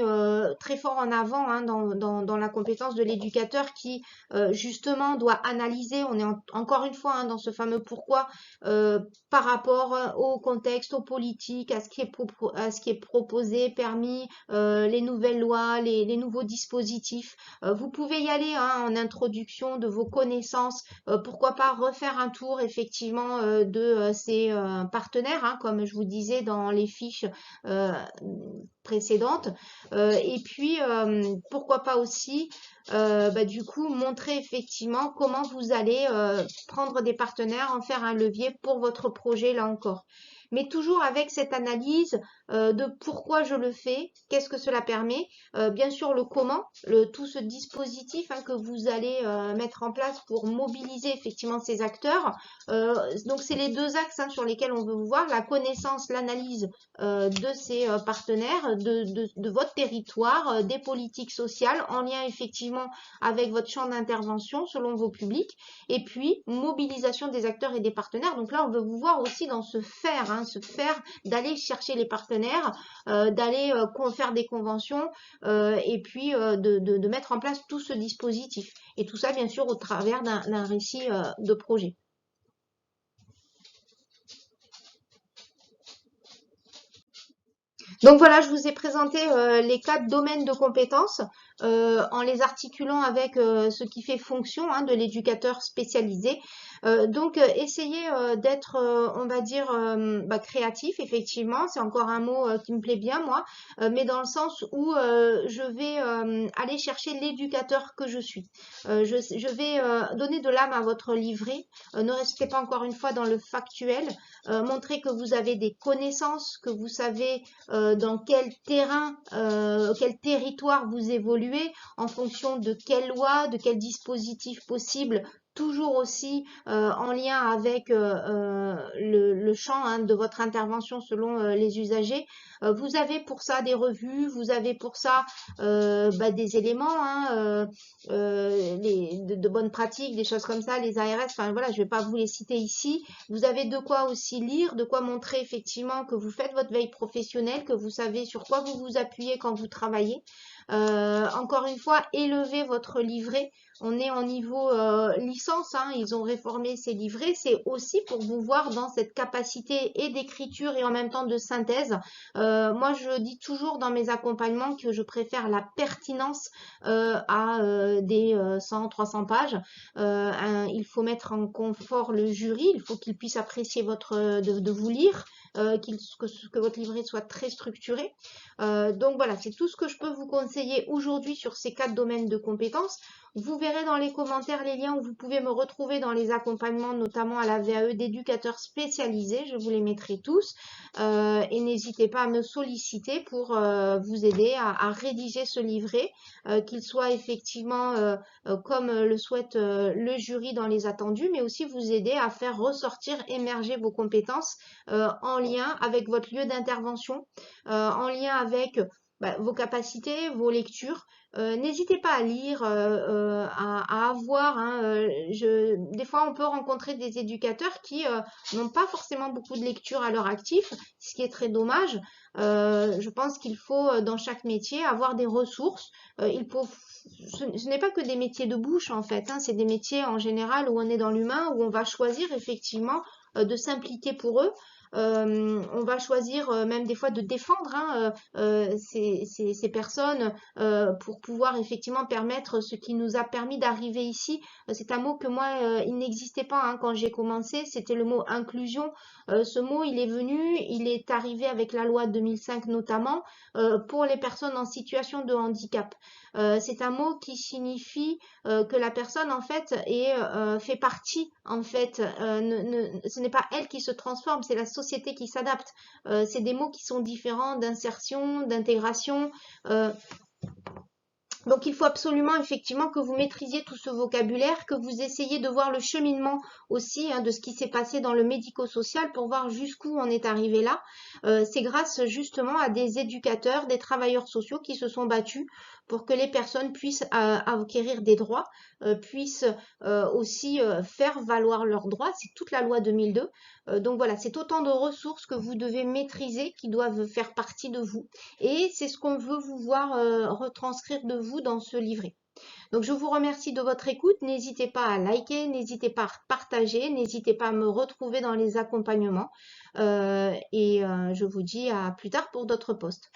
très fort en avant hein, dans la compétence de l'éducateur qui justement doit analyser, on est encore une fois hein, dans ce fameux pourquoi par rapport au contexte, aux politiques, à ce qui est proposé, permis, les nouvelles lois, les nouveaux dispositifs. Vous pouvez y aller hein, en introduction de vos connaissances, pourquoi pas refaire un tour effectivement de ces partenaires, hein, comme je vous disais dans les fiches euh, précédentes. Et puis, pourquoi pas aussi, du coup, montrer effectivement comment vous allez prendre des partenaires, en faire un levier pour votre projet, là encore. Mais toujours avec cette analyse de pourquoi je le fais, qu'est-ce que cela permet, bien sûr le comment, tout ce dispositif hein, que vous allez mettre en place pour mobiliser effectivement ces acteurs. Donc c'est les deux axes hein, sur lesquels on veut vous voir, la connaissance, l'analyse de ces partenaires, de votre territoire, des politiques sociales en lien effectivement avec votre champ d'intervention selon vos publics, et puis mobilisation des acteurs et des partenaires. Donc là, on veut vous voir aussi dans ce faire d'aller chercher les partenaires, d'aller faire des conventions et puis de mettre en place tout ce dispositif. Et tout ça, bien sûr, au travers d'un récit de projet. Donc voilà, je vous ai présenté les 4 domaines de compétences en les articulant avec ce qui fait fonction hein, de l'éducateur spécialisé. Donc essayez d'être, on va dire, créatif, effectivement. C'est encore un mot qui me plaît bien, moi, mais dans le sens où je vais aller chercher l'éducateur que je suis. Je vais donner de l'âme à votre livret. Ne restez pas encore une fois dans le factuel. Montrer que vous avez des connaissances, que vous savez dans quel terrain, quel territoire vous évoluez, en fonction de quelle loi, de quel dispositif possible, toujours aussi en lien avec le champ hein, de votre intervention selon les usagers. Vous avez pour ça des revues, vous avez pour ça des éléments, hein, de bonnes pratiques, des choses comme ça, les ARS, enfin voilà, je ne vais pas vous les citer ici. Vous avez de quoi aussi lire, de quoi montrer effectivement que vous faites votre veille professionnelle, que vous savez sur quoi vous vous appuyez quand vous travaillez. Encore une fois, élevez votre livret. On est en niveau licence, hein, ils ont réformé ces livrets. C'est aussi pour vous voir dans cette capacité et d'écriture et en même temps de synthèse. Moi, je dis toujours dans mes accompagnements que je préfère la pertinence à des 100, 300 pages. Il faut mettre en confort le jury, il faut qu'il puisse apprécier de vous lire. Que votre livret soit très structuré. Donc voilà, c'est tout ce que je peux vous conseiller aujourd'hui sur ces 4 domaines de compétences. Vous verrez dans les commentaires les liens où vous pouvez me retrouver dans les accompagnements, notamment à la VAE d'éducateurs spécialisés. Je vous les mettrai tous. Et n'hésitez pas à me solliciter pour vous aider à rédiger ce livret, qu'il soit effectivement comme le souhaite le jury dans les attendus, mais aussi vous aider à faire ressortir, émerger vos compétences en lien avec votre lieu d'intervention, en lien avec vos capacités, vos lectures. N'hésitez pas à lire, à avoir. Hein, des fois, on peut rencontrer des éducateurs qui n'ont pas forcément beaucoup de lecture à leur actif, ce qui est très dommage. Je pense qu'il faut, dans chaque métier, avoir des ressources. Ce n'est pas que des métiers de bouche, en fait. Hein, c'est des métiers en général où on est dans l'humain, où on va choisir effectivement de s'impliquer pour eux. On va choisir même des fois de défendre hein, ces personnes pour pouvoir effectivement permettre ce qui nous a permis d'arriver ici. C'est un mot que moi, il n'existait pas hein, quand j'ai commencé, c'était le mot inclusion. Ce mot, il est venu, il est arrivé avec la loi 2005 notamment, pour les personnes en situation de handicap. C'est un mot qui signifie que la personne en fait fait partie en fait. Ce n'est pas elle qui se transforme, c'est la société qui s'adapte. C'est des mots qui sont différents d'insertion, d'intégration. Donc, il faut absolument, effectivement, que vous maîtrisiez tout ce vocabulaire, que vous essayiez de voir le cheminement aussi hein, de ce qui s'est passé dans le médico-social pour voir jusqu'où on est arrivé là. C'est grâce justement à des éducateurs, des travailleurs sociaux qui se sont battus pour que les personnes puissent acquérir des droits, puissent aussi faire valoir leurs droits. C'est toute la loi 2002. Donc voilà, c'est autant de ressources que vous devez maîtriser, qui doivent faire partie de vous. Et c'est ce qu'on veut vous voir retranscrire de vous dans ce livret. Donc je vous remercie de votre écoute. N'hésitez pas à liker, n'hésitez pas à partager, n'hésitez pas à me retrouver dans les accompagnements. Je vous dis à plus tard pour d'autres posts.